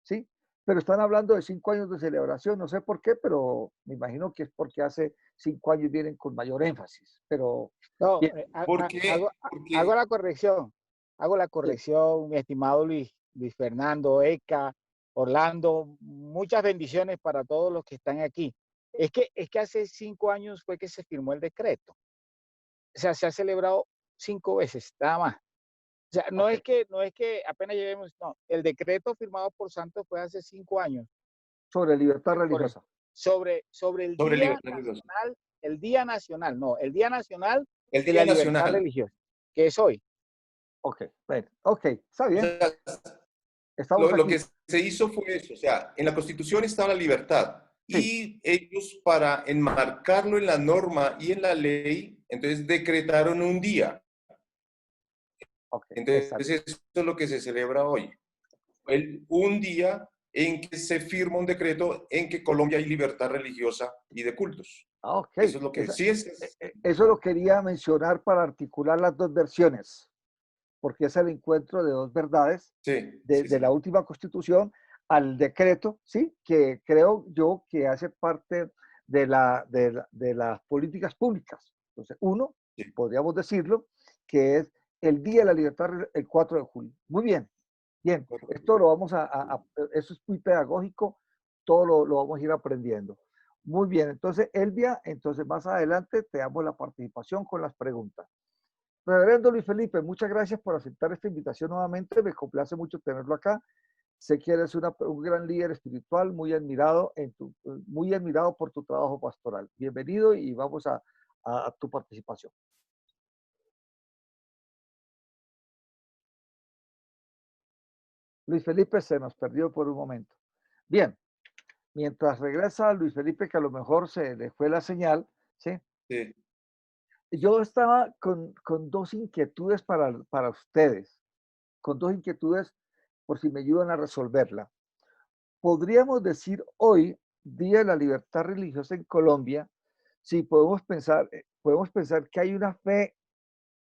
¿sí? Pero están hablando de 5 años de celebración, no sé por qué, pero me imagino que es porque hace 5 años vienen con mayor énfasis. Pero No, bien, ¿Por qué? hago Porque la corrección. Hago la sí, corrección, mi estimado Luis Fernando, Eka, Orlando. Muchas bendiciones para todos los que están aquí. Es que hace 5 años fue que se firmó el decreto. O sea, se ha celebrado 5 veces, nada más. O sea, no Ok. es que apenas llevemos, no, el decreto firmado por Santos fue hace 5 años. Sobre libertad Por religiosa. sobre el Sobre Día libertad religiosa. Nacional, el Día Nacional, no, el Día Nacional El de Día la Libertad Nacional. Religiosa, que es hoy. Ok, bueno, ok, está O bien. sea, Estamos lo aquí. que se hizo fue eso, o sea, en la Constitución está la libertad Sí, y ellos para enmarcarlo en la norma y en la ley, entonces decretaron un día. ok, Entonces exacto. eso es lo que se celebra hoy. Un día en que se firma un decreto en que Colombia hay libertad religiosa y de cultos. Ah, ok. Eso es lo que sí Eso lo quería mencionar para articular las dos versiones, porque es el encuentro de dos verdades sí, de la sí. última constitución al decreto, ¿sí? Que creo yo que hace parte de las políticas públicas. Entonces, uno, Sí. podríamos decirlo, que es el Día de la Libertad, el 4 de julio. Muy bien, bien. Esto lo vamos eso es muy pedagógico, todo lo vamos a ir aprendiendo. Muy bien, entonces, Elvia, entonces más adelante te damos la participación con las preguntas. Reverendo Luis Felipe, muchas gracias por aceptar esta invitación nuevamente. Me complace mucho tenerlo acá. Sé que eres un gran líder espiritual, muy admirado por tu trabajo pastoral. Bienvenido y vamos a tu participación. Luis Felipe se nos perdió por un momento. Bien, mientras regresa Luis Felipe, que a lo mejor se le fue la señal, ¿sí? Sí. Yo estaba con dos inquietudes para ustedes, con dos inquietudes por si me ayudan a resolverla. Podríamos decir hoy, Día de la Libertad Religiosa en Colombia, si podemos pensar que hay una fe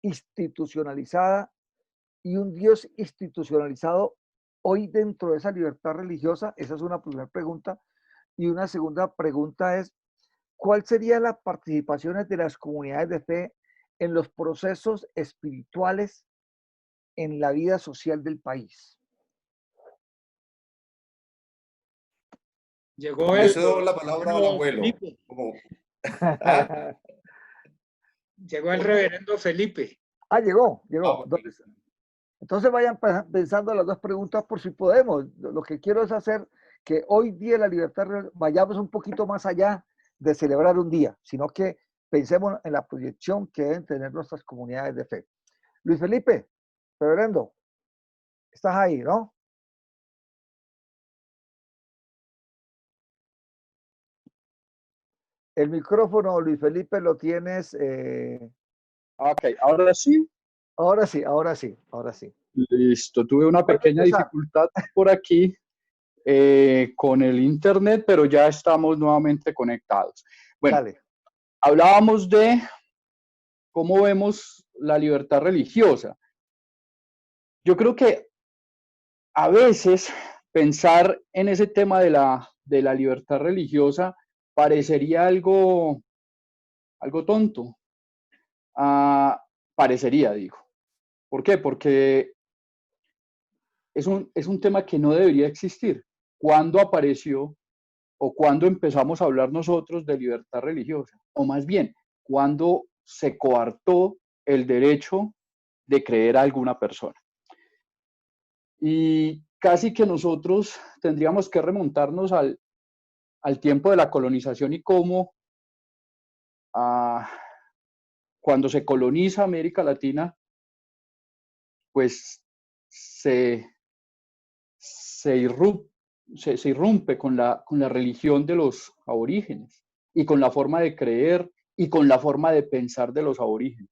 institucionalizada y un Dios institucionalizado hoy dentro de esa libertad religiosa. Esa es una primera pregunta. Y una segunda pregunta es, ¿cuál sería la participación de las comunidades de fe en los procesos espirituales en la vida social del país? Llegó Le el cedo la palabra al reverendo abuelo. Felipe. ¿Ah? Llegó el reverendo Felipe. Llegó. Bueno. Entonces vayan pensando las dos preguntas por si podemos. Lo que quiero es hacer que hoy Día de la Libertad vayamos un poquito más allá de celebrar un día, sino que pensemos en la proyección que deben tener nuestras comunidades de fe. Luis Felipe, reverendo, estás ahí, ¿no? El micrófono, Luis Felipe, lo tienes. Ok, ahora sí. Ahora sí, ahora sí, ahora sí. Listo, tuve una Puedes pequeña empezar. dificultad por aquí con el internet, pero ya estamos nuevamente conectados. Bueno, Dale. hablábamos de cómo vemos la libertad religiosa. Yo creo que a veces pensar en ese tema de la libertad religiosa parecería algo tonto. Parecería, digo. ¿Por qué? Porque es un tema que no debería existir. ¿Cuándo apareció o cuándo empezamos a hablar nosotros de libertad religiosa? O más bien, ¿cuándo se coartó el derecho de creer a alguna persona? Y casi que nosotros tendríamos que remontarnos al tiempo de la colonización y cómo cuando se coloniza América Latina, pues se irrumpe con la religión de los aborígenes y con la forma de creer y con la forma de pensar de los aborígenes.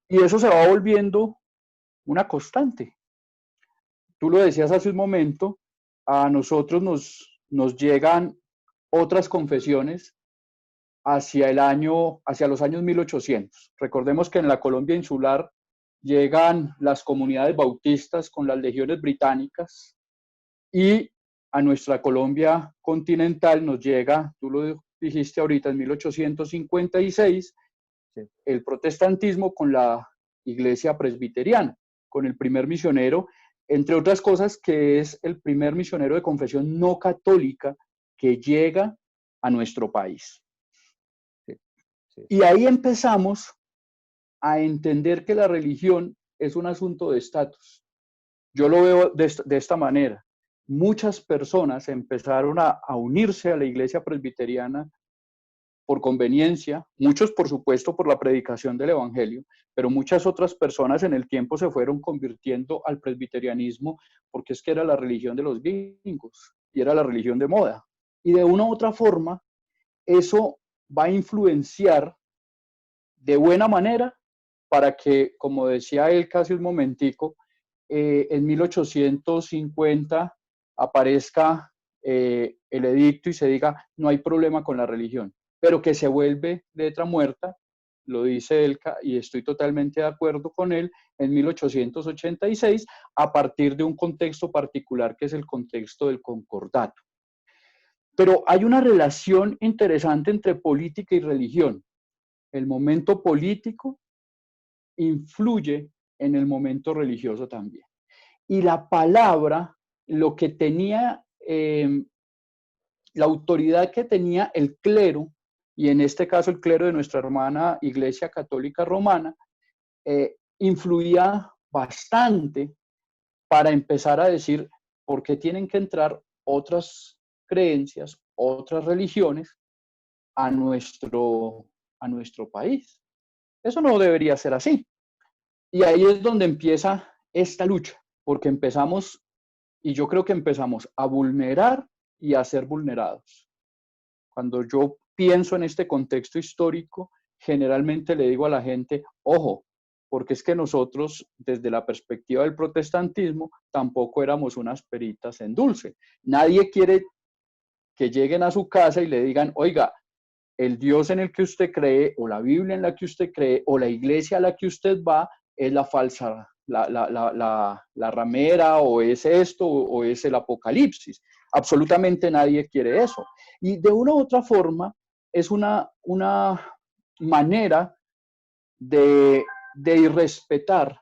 Y eso se va volviendo una constante. Tú lo decías hace un momento, a nosotros nos llegan otras confesiones hacia los años 1800. Recordemos que en la Colombia insular llegan las comunidades bautistas con las legiones británicas y a nuestra Colombia continental nos llega, tú lo dijiste ahorita, en 1856, Sí. el protestantismo con la iglesia presbiteriana, con el primer misionero, entre otras cosas, que es el primer misionero de confesión no católica que llega a nuestro país. Sí, sí. Y ahí empezamos a entender que la religión es un asunto de estatus. Yo lo veo de esta manera. Muchas personas empezaron a unirse a la iglesia presbiteriana por conveniencia, muchos por supuesto por la predicación del evangelio, pero muchas otras personas en el tiempo se fueron convirtiendo al presbiterianismo porque es que era la religión de los gringos y era la religión de moda. Y de una u otra forma, eso va a influenciar de buena manera para que, como decía él casi un momentico, en 1850 aparezca el edicto y se diga no hay problema con la religión, pero que se vuelve letra muerta, lo dice él y estoy totalmente de acuerdo con él, en 1886 a partir de un contexto particular que es el contexto del concordato. Pero hay una relación interesante entre política y religión. El momento político influye en el momento religioso también. Y la palabra, lo que tenía, la autoridad que tenía el clero, y en este caso el clero de nuestra hermana Iglesia Católica Romana, influía bastante para empezar a decir por qué tienen que entrar otras creencias, otras religiones a nuestro país. Eso no debería ser así. Y ahí es donde empieza esta lucha, porque empezamos, y yo creo que empezamos a vulnerar y a ser vulnerados. Cuando yo pienso en este contexto histórico, generalmente le digo a la gente, ojo, porque es que nosotros, desde la perspectiva del protestantismo, tampoco éramos unas peritas en dulce. Nadie quiere que lleguen a su casa y le digan, oiga, el Dios en el que usted cree, o la Biblia en la que usted cree, o la iglesia a la que usted va, es la falsa, la ramera, o es esto, o es el apocalipsis. Absolutamente nadie quiere eso. Y de una u otra forma, es una manera de irrespetar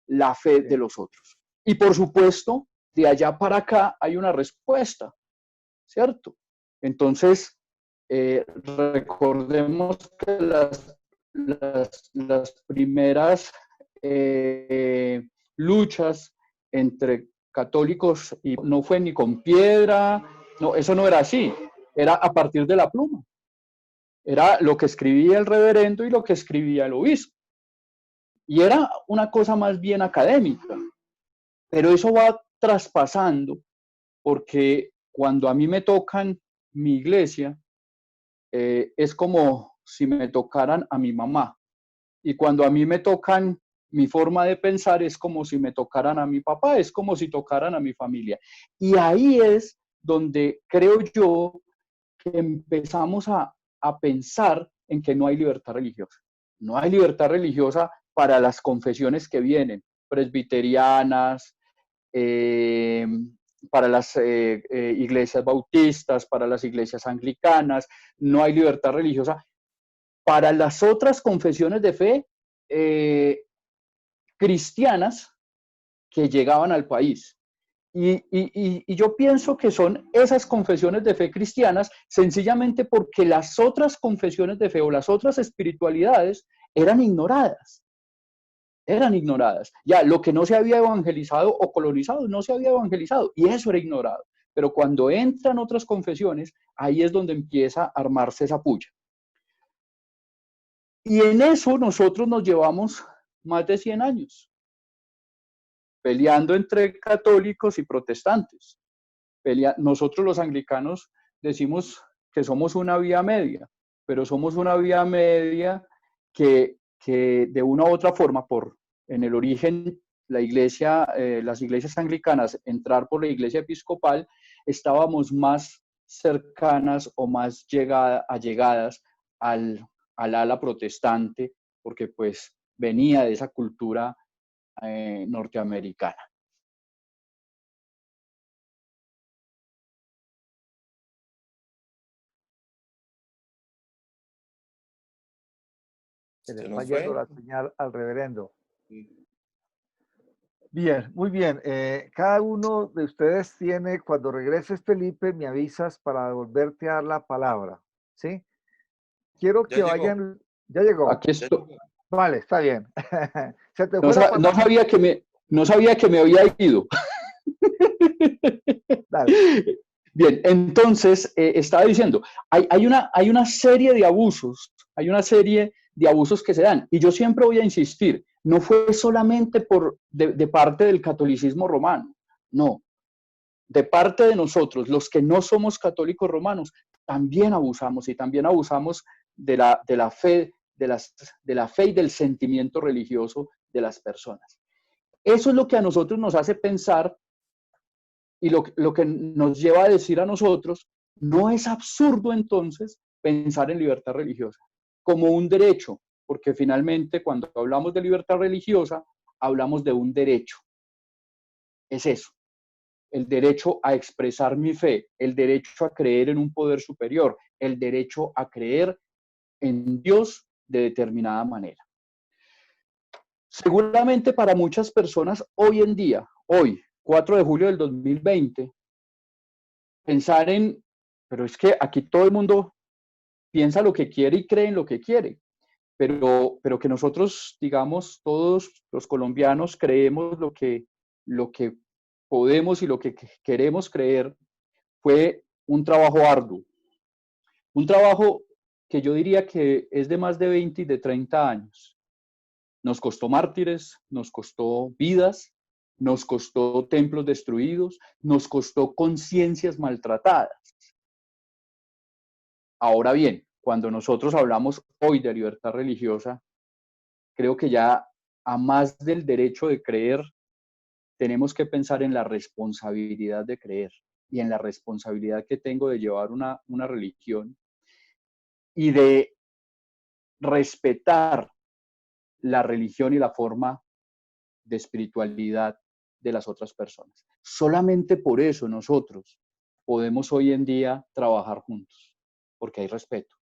la fe de los otros. Y por supuesto, de allá para acá hay una respuesta, ¿cierto? Entonces, recordemos que las primeras luchas entre católicos y no fue ni con piedra, no, eso no era así, era a partir de la pluma. Era lo que escribía el reverendo y lo que escribía el obispo. Y era una cosa más bien académica, pero eso va traspasando porque cuando a mí me tocan mi iglesia, es como si me tocaran a mi mamá. Y cuando a mí me tocan mi forma de pensar, es como si me tocaran a mi papá, es como si tocaran a mi familia. Y ahí es donde creo yo que empezamos a pensar en que no hay libertad religiosa. No hay libertad religiosa para las confesiones que vienen, presbiterianas, para las iglesias bautistas, para las iglesias anglicanas, no hay libertad religiosa. Para las otras confesiones de fe cristianas que llegaban al país. Y yo pienso que son esas confesiones de fe cristianas sencillamente porque las otras confesiones de fe o las otras espiritualidades eran ignoradas. Eran ignoradas. Ya, lo que no se había evangelizado o colonizado, no se había evangelizado, y eso era ignorado. Pero cuando entran otras confesiones, ahí es donde empieza a armarse esa puya. Y en eso nosotros nos llevamos más de 100 años, peleando entre católicos y protestantes. Nosotros los anglicanos decimos que somos una vía media, pero somos una vía media que de una u otra forma, en el origen, la iglesia, las iglesias anglicanas, entrar por la iglesia episcopal, estábamos más cercanas o más allegadas al ala protestante, porque pues venía de esa cultura norteamericana. Se le está yendo la señal al reverendo. Bien, muy bien. Cada uno de ustedes tiene, cuando regreses, Felipe, me avisas para volverte a dar la palabra, ¿sí? Quiero Ya que llegó. vayan, ya llegó. Aquí estoy. Vale, está bien. Se te No, fue la no palabra. sabía que me había ido. Dale. Bien, entonces estaba diciendo, hay una serie de abusos, que se dan, y yo siempre voy a insistir, no fue solamente de parte del catolicismo romano, no, de parte de nosotros, los que no somos católicos romanos, también abusamos, y también abusamos de la fe, de la fe y del sentimiento religioso de las personas. Eso es lo que a nosotros nos hace pensar y lo que nos lleva a decir a nosotros, no es absurdo entonces pensar en libertad religiosa como un derecho, porque finalmente cuando hablamos de libertad religiosa, hablamos de un derecho. Es eso, el derecho a expresar mi fe, el derecho a creer en un poder superior, el derecho a creer en Dios de determinada manera. Seguramente para muchas personas hoy en día, hoy, 4 de julio del 2020, pensar pero es que aquí todo el mundo piensa lo que quiere y cree en lo que quiere, pero que nosotros, digamos, todos los colombianos creemos lo que podemos y lo que queremos creer, fue un trabajo arduo, un trabajo que yo diría que es de más de 20 y de 30 años. Nos costó mártires, nos costó vidas, nos costó templos destruidos, nos costó conciencias maltratadas. Ahora bien, cuando nosotros hablamos hoy de libertad religiosa, creo que ya a más del derecho de creer, tenemos que pensar en la responsabilidad de creer y en la responsabilidad que tengo de llevar una religión y de respetar la religión y la forma de espiritualidad de las otras personas. Solamente por eso nosotros podemos hoy en día trabajar juntos, porque hay respeto,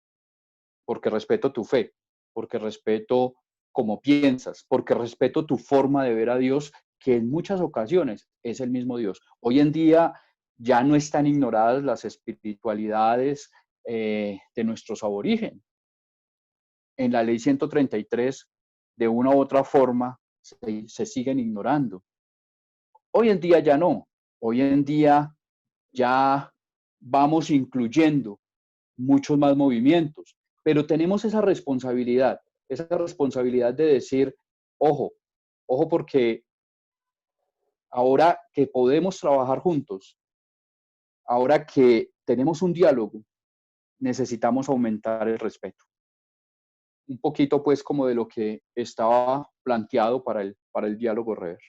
porque respeto tu fe, porque respeto cómo piensas, porque respeto tu forma de ver a Dios, que en muchas ocasiones es el mismo Dios. Hoy en día ya no están ignoradas las espiritualidades de nuestros aborígenes. En la ley 133, de una u otra forma, se siguen ignorando. Hoy en día ya no. Hoy en día ya vamos incluyendo muchos más movimientos, pero tenemos esa responsabilidad de decir, ojo, ojo porque ahora que podemos trabajar juntos, ahora que tenemos un diálogo, necesitamos aumentar el respeto. Un poquito pues como de lo que estaba planteado para el diálogo, Rever.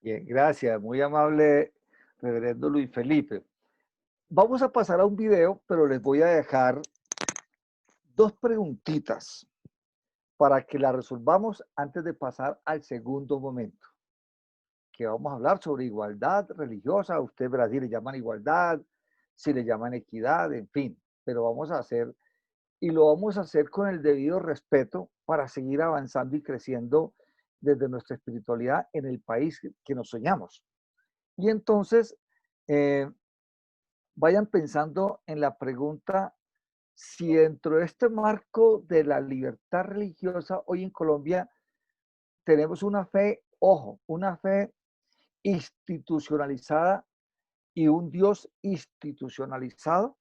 Bien, gracias. Muy amable, reverendo Luis Felipe. Vamos a pasar a un video, pero les voy a dejar dos preguntitas para que las resolvamos antes de pasar al segundo momento, que vamos a hablar sobre igualdad religiosa. Usted verá si le llaman igualdad, si le llaman equidad, en fin, pero vamos a hacer, y lo vamos a hacer con el debido respeto para seguir avanzando y creciendo desde nuestra espiritualidad en el país que nos soñamos. Y entonces, vayan pensando en la pregunta si dentro de este marco de la libertad religiosa hoy en Colombia tenemos una fe, ojo, una fe institucionalizada y un Dios institucionalizado.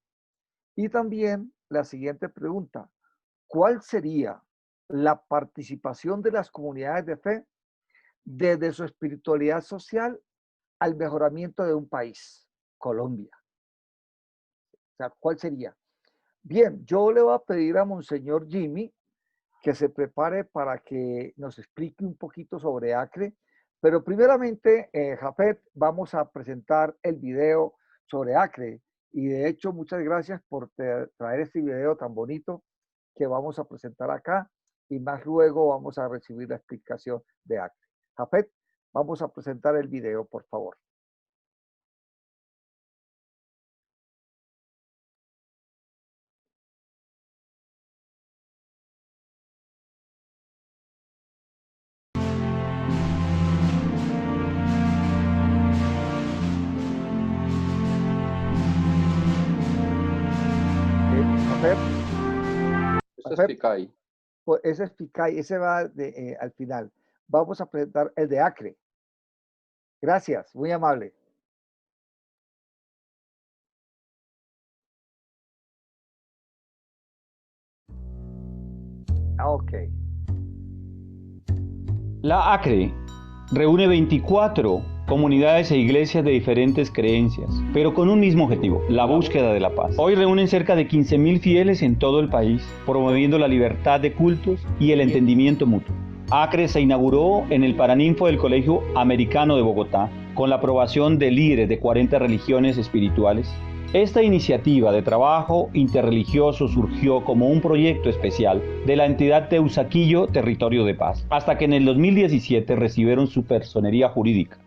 Y también la siguiente pregunta, ¿cuál sería la participación de las comunidades de fe desde su espiritualidad social al mejoramiento de un país, Colombia? O sea, ¿cuál sería? Bien, yo le voy a pedir a Monseñor Jimmy que se prepare para que nos explique un poquito sobre Acre, pero primeramente, Jafet, vamos a presentar el video sobre Acre, y de hecho, muchas gracias por traer este video tan bonito que vamos a presentar acá, y más luego vamos a recibir la explicación de Acre. Jafet, vamos a presentar el video, por favor. Jafet, Picay. pues ese es Picay, ese va al final. Vamos a presentar el de Acre. Gracias, muy amable. Ok. La Acre reúne 24 comunidades e iglesias de diferentes creencias, pero con un mismo objetivo, la búsqueda de la paz. Hoy reúnen cerca de 15.000 fieles en todo el país, promoviendo la libertad de cultos y el entendimiento mutuo. Acre se inauguró en el Paraninfo del Colegio Americano de Bogotá, con la aprobación de líderes de 40 religiones espirituales. Esta iniciativa de trabajo interreligioso surgió como un proyecto especial de la entidad Teusaquillo Territorio de Paz, hasta que en el 2017 recibieron su personería jurídica.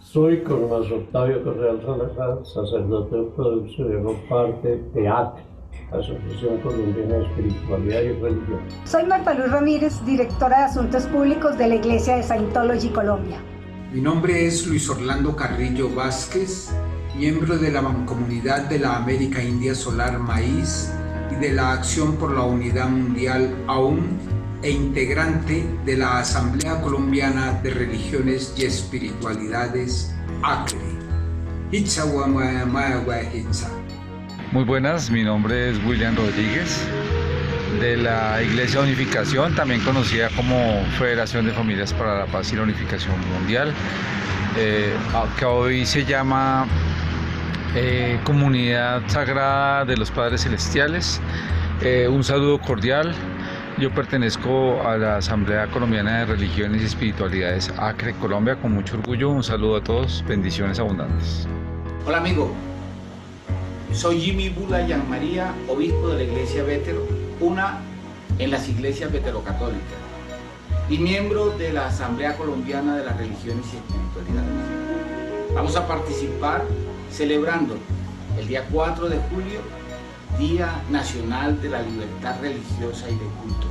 Soy Coronel Octavio Correal Salazar, sacerdote ortodoxo y hago parte de ACRE, Asociación Colombiana de Espiritualidad y Religión. Soy Marta Luz Ramírez, directora de Asuntos Públicos de la Iglesia de Scientology Colombia. Mi nombre es Luis Orlando Carrillo Vázquez, miembro de la Mancomunidad de la América India Solar Maíz y de la Acción por la Unidad Mundial AUN e integrante de la Asamblea Colombiana de Religiones y Espiritualidades ACRE. Muy buenas, mi nombre es William Rodríguez, de la Iglesia de Unificación, también conocida como Federación de Familias para la Paz y la Unificación Mundial, que hoy se llama Comunidad Sagrada de los Padres Celestiales. Un saludo cordial. Yo pertenezco a la Asamblea Colombiana de Religiones y Espiritualidades ACRE Colombia, con mucho orgullo. Un saludo a todos, bendiciones abundantes. Hola amigo, soy Jimmy Bula Yan María, obispo de la Iglesia Vétero, una en las iglesias veterocatólicas y miembro de la Asamblea Colombiana de las Religiones y Espiritualidades. Vamos a participar celebrando el día 4 de julio, Día Nacional de la Libertad Religiosa y de Cultos.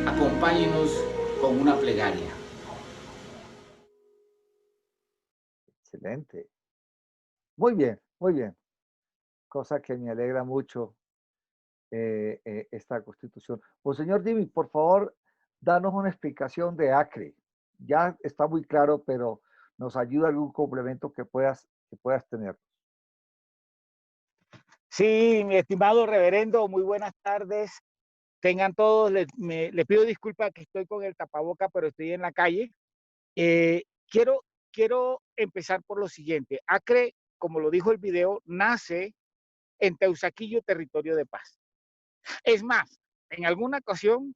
Acompáñenos con una plegaria. Excelente. Muy bien, muy bien. Cosa que me alegra mucho esta constitución. Pues señor Jimmy, por favor, danos una explicación de Acre. Ya está muy claro, pero nos ayuda algún complemento que puedas tener. Sí, mi estimado reverendo, muy buenas tardes. Tengan todos, le pido disculpas que estoy con el tapaboca, pero estoy en la calle. Quiero empezar por lo siguiente. Acre, como lo dijo el video, nace en Teusaquillo, Territorio de Paz. Es más, en alguna ocasión,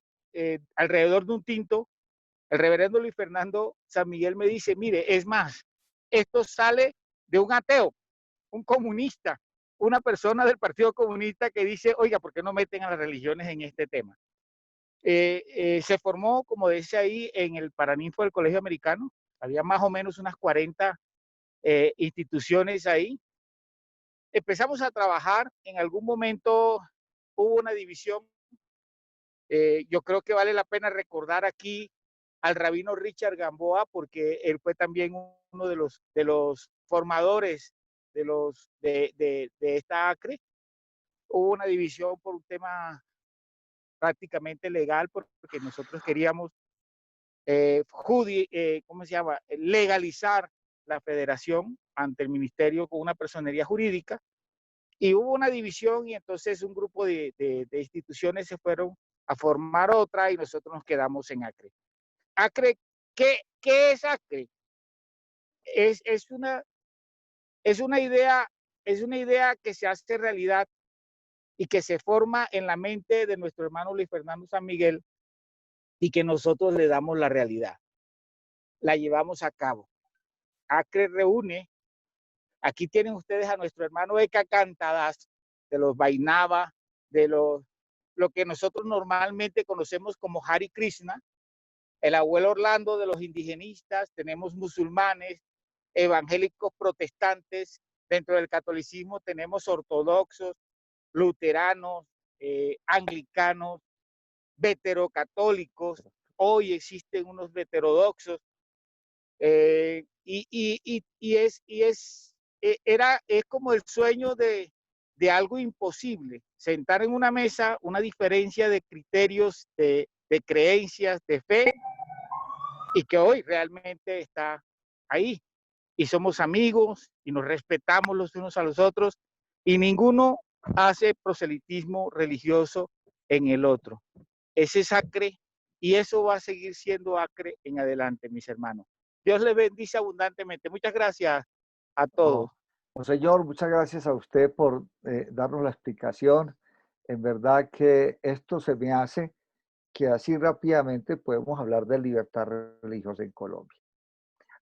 alrededor de un tinto, el reverendo Luis Fernando San Miguel me dice, mire, es más, esto sale de un ateo, un comunista, una persona del Partido Comunista que dice, oiga, ¿por qué no meten a las religiones en este tema? Se formó, como dice ahí, en el Paraninfo del Colegio Americano. Había más o menos unas 40 instituciones ahí. Empezamos a trabajar, en algún momento hubo una división. Yo creo que vale la pena recordar aquí al rabino Richard Gamboa, porque él fue también uno de los formadores de esta ACRE. Hubo una división por un tema prácticamente legal, porque nosotros queríamos ¿cómo se llama? Legalizar la federación ante el ministerio con una personería jurídica, y hubo una división, y entonces un grupo de instituciones se fueron a formar otra y nosotros nos quedamos en Acre. Acre, ¿qué es Acre? Es una idea que se hace realidad y que se forma en la mente de nuestro hermano Luis Fernando San Miguel, y que nosotros le damos la realidad, la llevamos a cabo. Acre reúne, aquí tienen ustedes a nuestro hermano Eka Cantadas, de los Vainava, de lo que nosotros normalmente conocemos como Hare Krishna, el abuelo Orlando de los indigenistas, tenemos musulmanes, evangélicos protestantes, dentro del catolicismo tenemos ortodoxos, luteranos, anglicanos, veterocatólicos, hoy existen unos veterodoxos, es como el sueño de de algo imposible, sentar en una mesa una diferencia de criterios, de creencias, de fe, y que hoy realmente está ahí. Y somos amigos y nos respetamos los unos a los otros y ninguno hace proselitismo religioso en el otro. Ese es Acre y eso va a seguir siendo Acre en adelante, mis hermanos. Dios les bendice abundantemente. Muchas gracias a todos. Monseñor, muchas gracias a usted por darnos la explicación. En verdad que esto se me hace que así rápidamente podemos hablar de libertad religiosa en Colombia.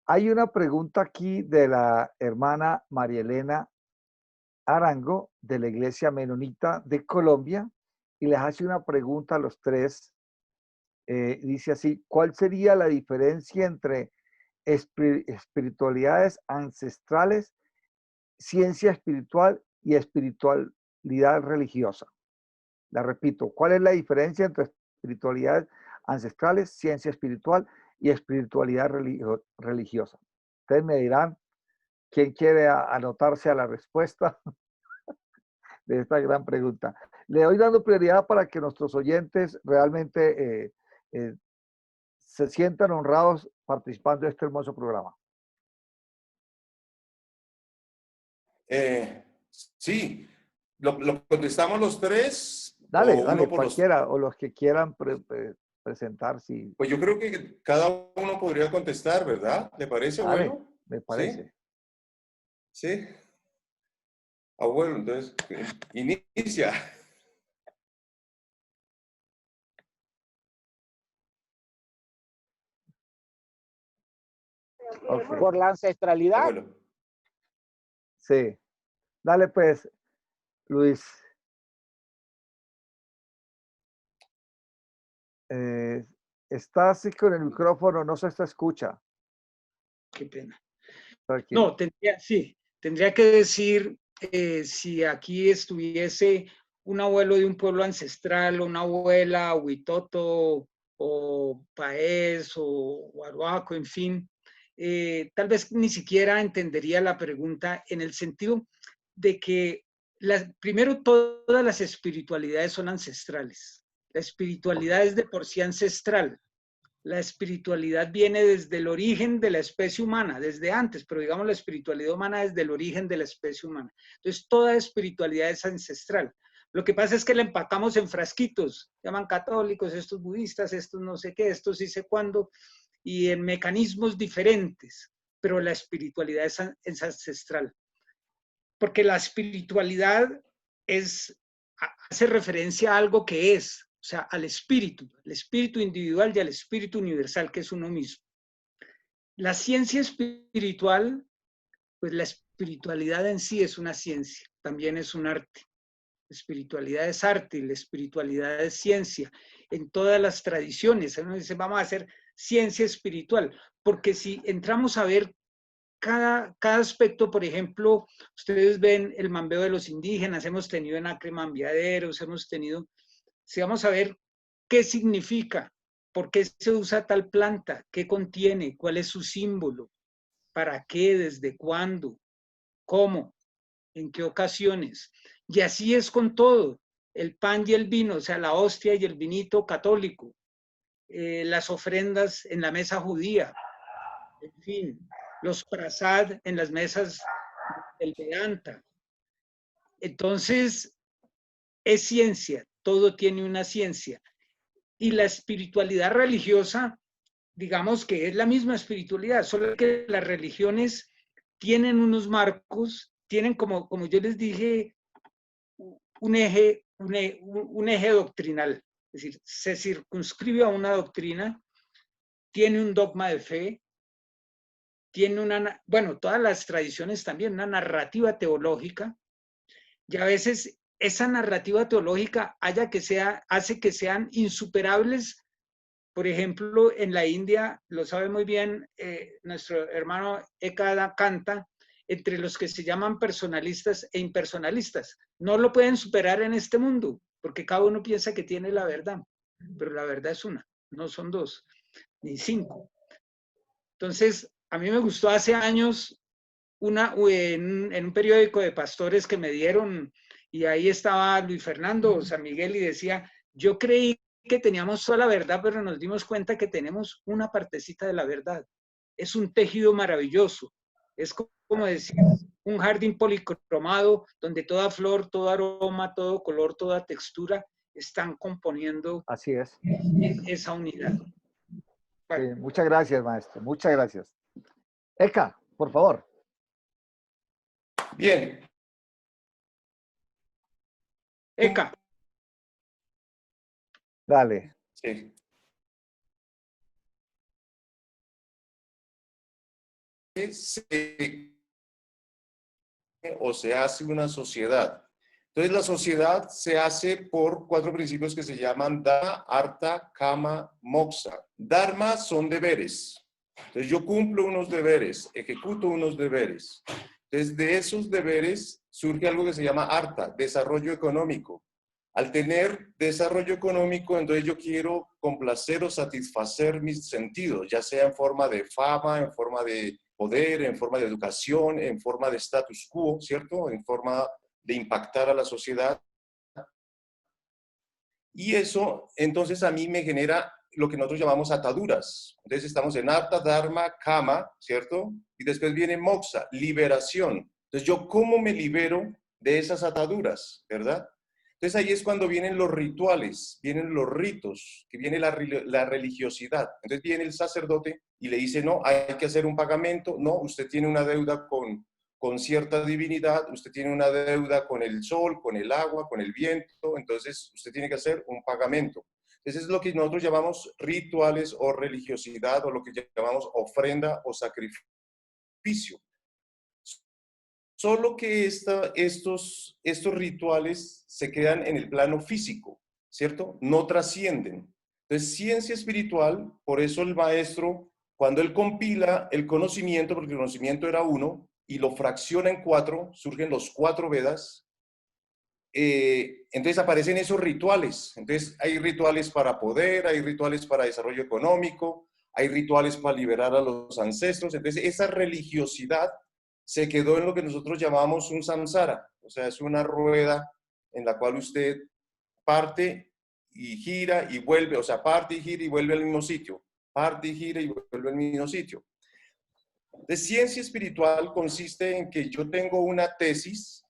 Hay una pregunta aquí de la hermana María Elena Arango de la Iglesia Menonita de Colombia y les hace una pregunta a los tres. Dice así, ¿cuál sería la diferencia entre espiritualidades ancestrales, ciencia espiritual y espiritualidad religiosa? La repito, ¿cuál es la diferencia entre espiritualidades ancestrales, ciencia espiritual y espiritualidad religiosa? Ustedes me dirán quién quiere anotarse a la respuesta de esta gran pregunta. Le doy dando prioridad para que nuestros oyentes realmente se sientan honrados participando de este hermoso programa. Sí, lo contestamos los tres. Dale, cualquiera, o los que quieran presentar. Sí. Pues yo creo que cada uno podría contestar, ¿verdad? ¿Le parece, Dale, abuelo? me parece. ¿Sí? Abuelo, entonces, inicia. Okay. Por la ancestralidad. Abuelo. Sí. Dale pues, Luis. Está así con el micrófono, no se escucha. Qué pena. Tranquilo. No, tendría que decir, si aquí estuviese un abuelo de un pueblo ancestral, una abuela, Huitoto, o Paez, o Guaruaco, en fin, tal vez ni siquiera entendería la pregunta en el sentido de que, primero, todas las espiritualidades son ancestrales. La espiritualidad es de por sí ancestral. La espiritualidad viene desde el origen de la especie humana, desde antes, pero digamos la espiritualidad humana desde el origen de la especie humana. Entonces, toda espiritualidad es ancestral. Lo que pasa es que la empacamos en frasquitos, llaman católicos, estos budistas, estos no sé qué, estos sí sé cuándo, y en mecanismos diferentes, pero la espiritualidad es ancestral. Porque la espiritualidad hace referencia a algo que es, o sea, al espíritu individual y al espíritu universal, que es uno mismo. La ciencia espiritual, pues la espiritualidad en sí es una ciencia, también es un arte. La espiritualidad es arte y la espiritualidad es ciencia. En todas las tradiciones, uno dice, vamos a hacer ciencia espiritual, porque si entramos a ver cada aspecto, por ejemplo, ustedes ven el mambeo de los indígenas, hemos tenido en Acre mambeaderos, hemos tenido, si vamos a ver qué significa, por qué se usa tal planta, qué contiene, cuál es su símbolo, para qué, desde cuándo, cómo, en qué ocasiones. Y así es con todo, el pan y el vino, o sea, la hostia y el vinito católico, las ofrendas en la mesa judía, en fin, los prasad en las mesas del Vedanta. Entonces, es ciencia, todo tiene una ciencia. Y la espiritualidad religiosa, digamos que es la misma espiritualidad, solo que las religiones tienen unos marcos, tienen como yo les dije, un eje doctrinal. Es decir, se circunscribe a una doctrina, tiene un dogma de fe, tiene todas las tradiciones también, una narrativa teológica, y a veces esa narrativa teológica hace que sean insuperables. Por ejemplo, en la India, lo sabe muy bien nuestro hermano Ekada Kanta, entre los que se llaman personalistas e impersonalistas. No lo pueden superar en este mundo, porque cada uno piensa que tiene la verdad, pero la verdad es una, no son dos, ni cinco. Entonces, a mí me gustó hace años en un periódico de pastores que me dieron y ahí estaba Luis Fernando, San Miguel, y decía, yo creí que teníamos toda la verdad, pero nos dimos cuenta que tenemos una partecita de la verdad. Es un tejido maravilloso. Es como decir, un jardín policromado donde toda flor, todo aroma, todo color, toda textura están componiendo Así es. esa unidad. Bueno. Sí, muchas gracias, maestro. Muchas gracias. Eka, por favor. Bien. Eka. Dale. Sí. O se hace una sociedad. Entonces la sociedad se hace por 4 principios que se llaman Dharma, Artha, Kama, Moksha. Dharma son deberes. Entonces yo cumplo unos deberes, ejecuto unos deberes. Entonces de esos deberes surge algo que se llama Artha, desarrollo económico. Al tener desarrollo económico, entonces yo quiero complacer o satisfacer mis sentidos, ya sea en forma de fama, en forma de poder, en forma de educación, en forma de status quo, ¿cierto? En forma de impactar a la sociedad. Y eso, entonces, a mí me genera lo que nosotros llamamos ataduras. Entonces, estamos en Artha, Dharma, Kama, ¿cierto? Y después viene Moksha, liberación. Entonces, ¿yo cómo me libero de esas ataduras, verdad? Entonces, ahí es cuando vienen los rituales, vienen los ritos, que viene la religiosidad. Entonces, viene el sacerdote y le dice, no, hay que hacer un pagamento. No, usted tiene una deuda con cierta divinidad, usted tiene una deuda con el sol, con el agua, con el viento, entonces usted tiene que hacer un pagamento. Eso es lo que nosotros llamamos rituales o religiosidad, o lo que llamamos ofrenda o sacrificio. Solo que estos rituales se quedan en el plano físico, ¿cierto? No trascienden. Entonces, ciencia espiritual, por eso el maestro, cuando él compila el conocimiento, porque el conocimiento era uno, y lo fracciona en 4, surgen los 4 Vedas, entonces aparecen esos rituales. Entonces hay rituales para poder, hay rituales para desarrollo económico, hay rituales para liberar a los ancestros. Entonces esa religiosidad se quedó en lo que nosotros llamamos un samsara, o sea, es una rueda en la cual usted parte y gira y vuelve, o sea, parte y gira y vuelve al mismo sitio, parte y gira y vuelve al mismo sitio. De ciencia espiritual consiste en que yo tengo una tesis,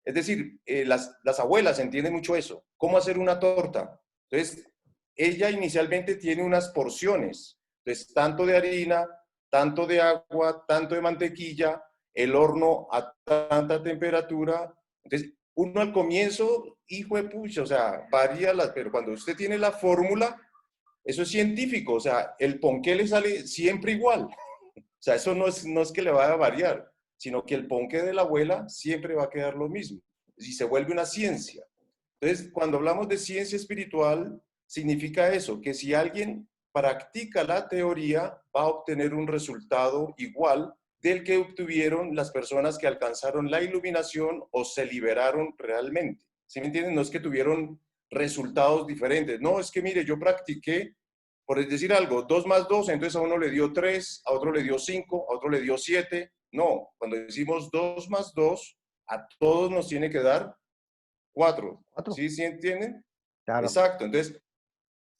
es decir, las abuelas entienden mucho eso, cómo hacer una torta. Entonces, ella inicialmente tiene unas porciones, entonces, tanto de harina, tanto de agua, tanto de mantequilla, el horno a tanta temperatura. Entonces, uno al comienzo, hijo de pucha, o sea, varía, pero cuando usted tiene la fórmula, eso es científico, o sea, el ponqué le sale siempre igual. O sea, eso no es que le vaya a variar, sino que el ponqué de la abuela siempre va a quedar lo mismo. Y se vuelve una ciencia. Entonces, cuando hablamos de ciencia espiritual, significa eso, que si alguien practica la teoría, va a obtener un resultado igual del que obtuvieron las personas que alcanzaron la iluminación o se liberaron realmente. ¿Sí me entienden? No es que tuvieron resultados diferentes. No, es que mire, yo practiqué, por decir algo, 2 más 2, entonces a uno le dio 3, a otro le dio 5, a otro le dio 7. No, cuando decimos 2 más 2, a todos nos tiene que dar 4. ¿Sí? ¿Sí entienden? Claro. Exacto. Entonces,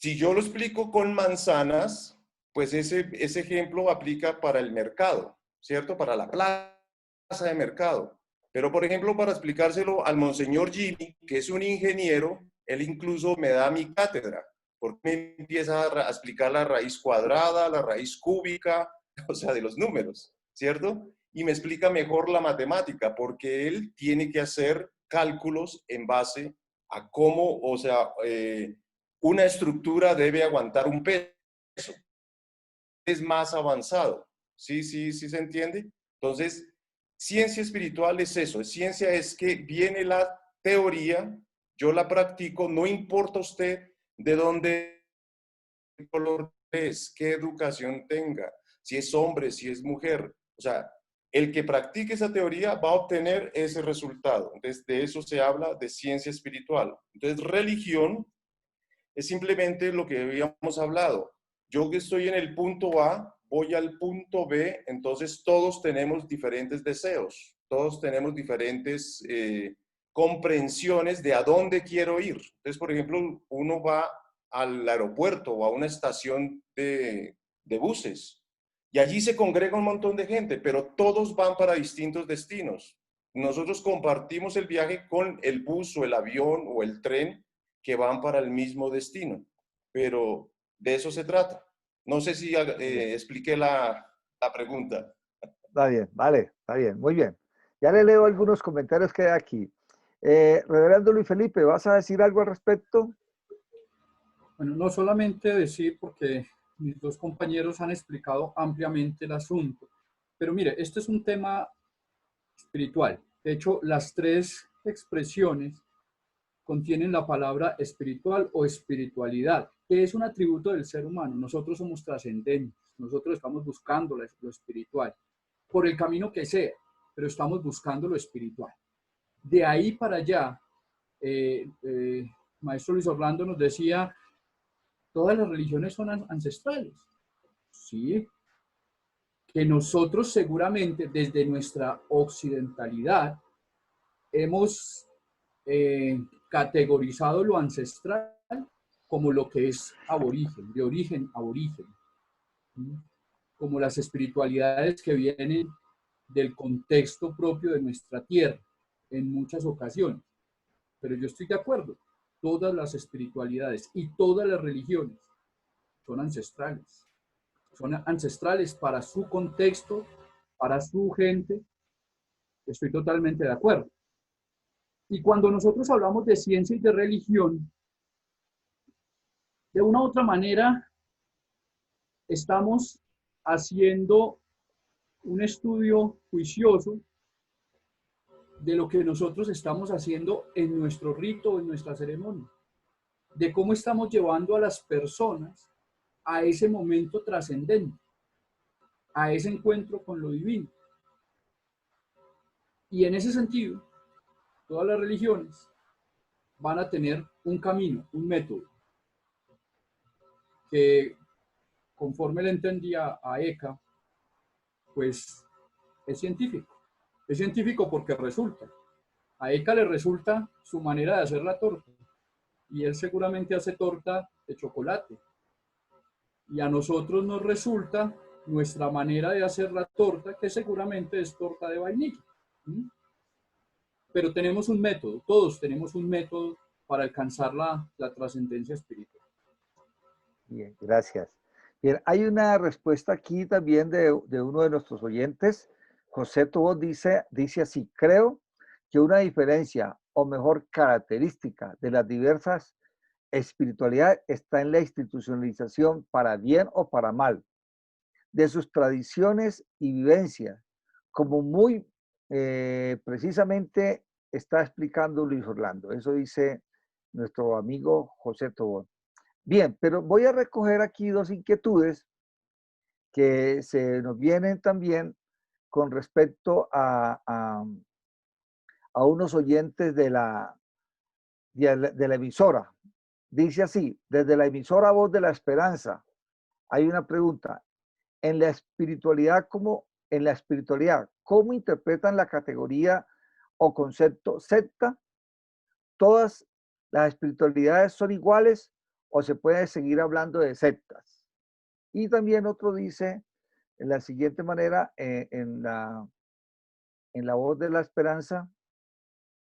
si yo lo explico con manzanas, pues ese ejemplo aplica para el mercado, ¿cierto? Para la plaza de mercado. Pero, por ejemplo, para explicárselo al monseñor Jimmy, que es un ingeniero, él incluso me da mi cátedra, porque me empieza a explicar la raíz cuadrada, la raíz cúbica, o sea, de los números, ¿cierto? Y me explica mejor la matemática, porque él tiene que hacer cálculos en base a cómo, o sea, una estructura debe aguantar un peso. Es más avanzado. ¿Sí se entiende? Entonces, ciencia espiritual es eso. Ciencia es que viene la teoría, yo la practico, no importa usted de dónde color es, qué educación tenga, si es hombre, si es mujer. O sea, el que practique esa teoría va a obtener ese resultado. Entonces, de eso se habla de ciencia espiritual. Entonces, religión es simplemente lo que habíamos hablado. Yo que estoy en el punto A, voy al punto B, entonces todos tenemos diferentes deseos, todos tenemos diferentes comprensiones de a dónde quiero ir. Entonces, por ejemplo, uno va al aeropuerto o a una estación de buses y allí se congrega un montón de gente, pero todos van para distintos destinos. Nosotros compartimos el viaje con el bus o el avión o el tren que van para el mismo destino, pero de eso se trata. No sé si expliqué la pregunta. Está bien, vale, está bien, muy bien. Ya le leo algunos comentarios que hay aquí. Reverendo Luis Felipe, ¿vas a decir algo al respecto? Bueno, no solamente decir, porque mis dos compañeros han explicado ampliamente el asunto, pero mire, este es un tema espiritual. De hecho, las tres expresiones contienen la palabra espiritual o espiritualidad, que es un atributo del ser humano. Nosotros somos trascendentes, nosotros estamos buscando lo espiritual, por el camino que sea, pero estamos buscando lo espiritual. De ahí para allá, Maestro Luis Orlando nos decía, todas las religiones son ancestrales. Sí, que nosotros seguramente desde nuestra occidentalidad hemos categorizado lo ancestral como lo que es aborigen, de origen aborigen, como las espiritualidades que vienen del contexto propio de nuestra tierra en muchas ocasiones. Pero yo estoy de acuerdo, todas las espiritualidades y todas las religiones son ancestrales para su contexto, para su gente. Estoy totalmente de acuerdo. Y cuando nosotros hablamos de ciencia y de religión, de una u otra manera estamos haciendo un estudio juicioso de lo que nosotros estamos haciendo en nuestro rito, en nuestra ceremonia, de cómo estamos llevando a las personas a ese momento trascendente, a ese encuentro con lo divino. Y en ese sentido, todas las religiones van a tener un camino, un método, que conforme le entendía a Eka, pues es científico. Es científico porque resulta. A Eka le resulta su manera de hacer la torta. Y él seguramente hace torta de chocolate. Y a nosotros nos resulta nuestra manera de hacer la torta, que seguramente es torta de vainilla. Pero tenemos un método, todos tenemos un método para alcanzar la trascendencia espiritual. Bien, gracias. Bien, hay una respuesta aquí también de uno de nuestros oyentes. José Tobón dice así: creo que una diferencia, o mejor característica, de las diversas espiritualidades está en la institucionalización, para bien o para mal, de sus tradiciones y vivencias, como muy precisamente está explicando Luis Orlando. Eso dice nuestro amigo José Tobón. Bien, pero voy a recoger aquí dos inquietudes que se nos vienen también con respecto a unos oyentes de la emisora. Dice así: desde la emisora Voz de la Esperanza hay una pregunta. En la espiritualidad, ¿cómo interpretan la categoría o concepto secta? ¿Todas las espiritualidades son iguales o se puede seguir hablando de sectas? Y también otro dice en la siguiente manera, en la Voz de la Esperanza,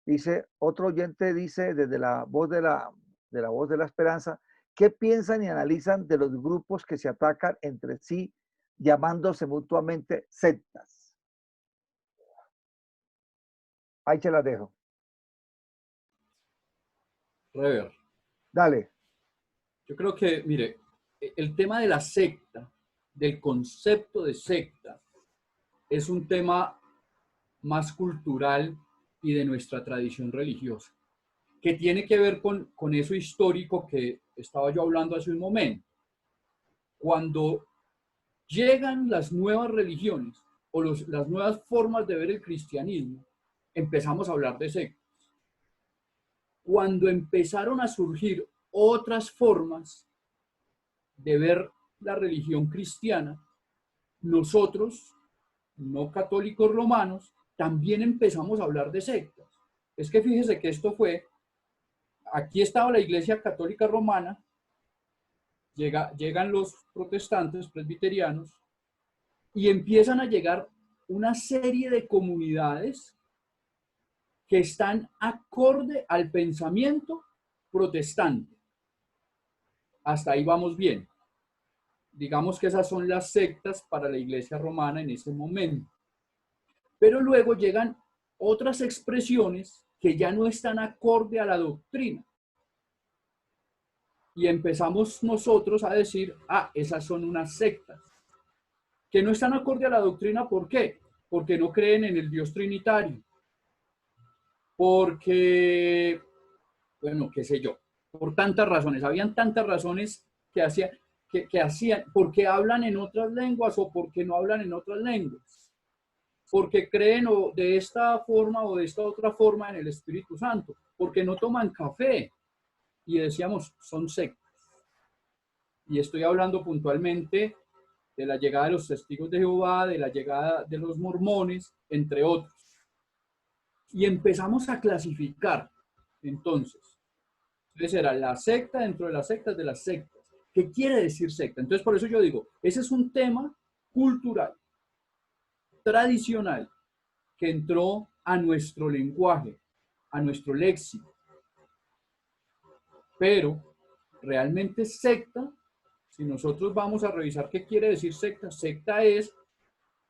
dice, otro oyente dice desde la Voz de la Voz de la Esperanza, ¿qué piensan y analizan de los grupos que se atacan entre sí llamándose mutuamente sectas? Ahí se las dejo. Rever. Dale. Yo creo que, mire, el tema de la secta, del concepto de secta, es un tema más cultural y de nuestra tradición religiosa, que tiene que ver con eso histórico que estaba yo hablando hace un momento. Cuando llegan las nuevas religiones o las nuevas formas de ver el cristianismo, empezamos a hablar de sectas. Cuando empezaron a surgir otras formas de ver la religión cristiana, nosotros, no católicos romanos, también empezamos a hablar de sectas. es que fíjese que esto fue, aquí estaba la Iglesia Católica Romana, llegan los protestantes presbiterianos y empiezan a llegar una serie de comunidades que están acorde al pensamiento protestante. Hasta ahí vamos bien. Digamos que esas son las sectas para la Iglesia romana en ese momento. Pero luego llegan otras expresiones que ya no están acorde a la doctrina. Y empezamos nosotros a decir, esas son unas sectas. Que no están acorde a la doctrina, ¿por qué? Porque no creen en el Dios trinitario. Porque, bueno, qué sé yo, por tantas razones. Habían tantas razones que hacían, porque hablan en otras lenguas o porque no hablan en otras lenguas. Porque creen de esta forma o de esta otra forma en el Espíritu Santo. Porque no toman café. Y decíamos, son sectas. Y estoy hablando puntualmente de la llegada de los testigos de Jehová, de la llegada de los mormones, entre otros. Y empezamos a clasificar, entonces era la secta dentro de las sectas de las sectas. ¿Qué quiere decir secta? Entonces, por eso yo digo, ese es un tema cultural, tradicional, que entró a nuestro lenguaje, a nuestro léxico. Pero, realmente secta, si nosotros vamos a revisar qué quiere decir secta, secta es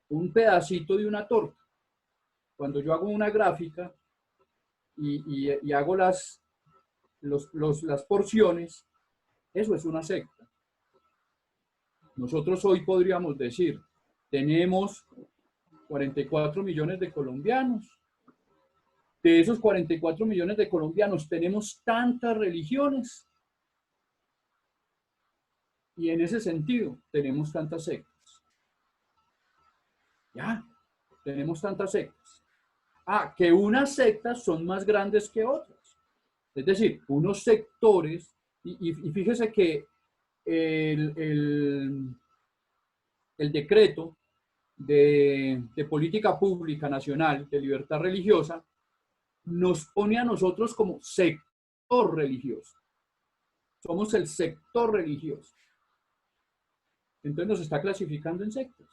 un pedacito de una torta. Cuando yo hago una gráfica y hago las porciones, eso es una secta. Nosotros hoy podríamos decir, tenemos 44 millones de colombianos. De esos 44 millones de colombianos tenemos tantas religiones. Y en ese sentido, tenemos tantas sectas. Ya, tenemos tantas sectas. Que unas sectas son más grandes que otras. Es decir, unos sectores, y fíjese que el decreto de política pública nacional de libertad religiosa nos pone a nosotros como sector religioso. Somos el sector religioso. Entonces nos está clasificando en sectas,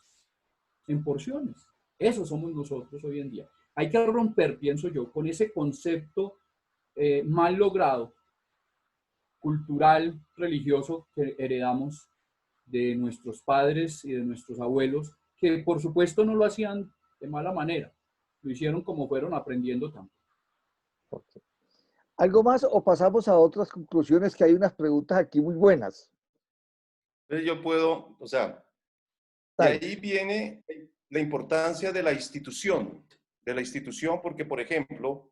en porciones. Eso somos nosotros hoy en día. Hay que romper, pienso yo, con ese concepto mal logrado, cultural, religioso, que heredamos de nuestros padres y de nuestros abuelos, que por supuesto no lo hacían de mala manera. Lo hicieron como fueron aprendiendo también. Okay. ¿Algo más o pasamos a otras conclusiones? Que hay unas preguntas aquí muy buenas. Yo puedo, o sea, de ahí viene la importancia de la institución, porque, por ejemplo,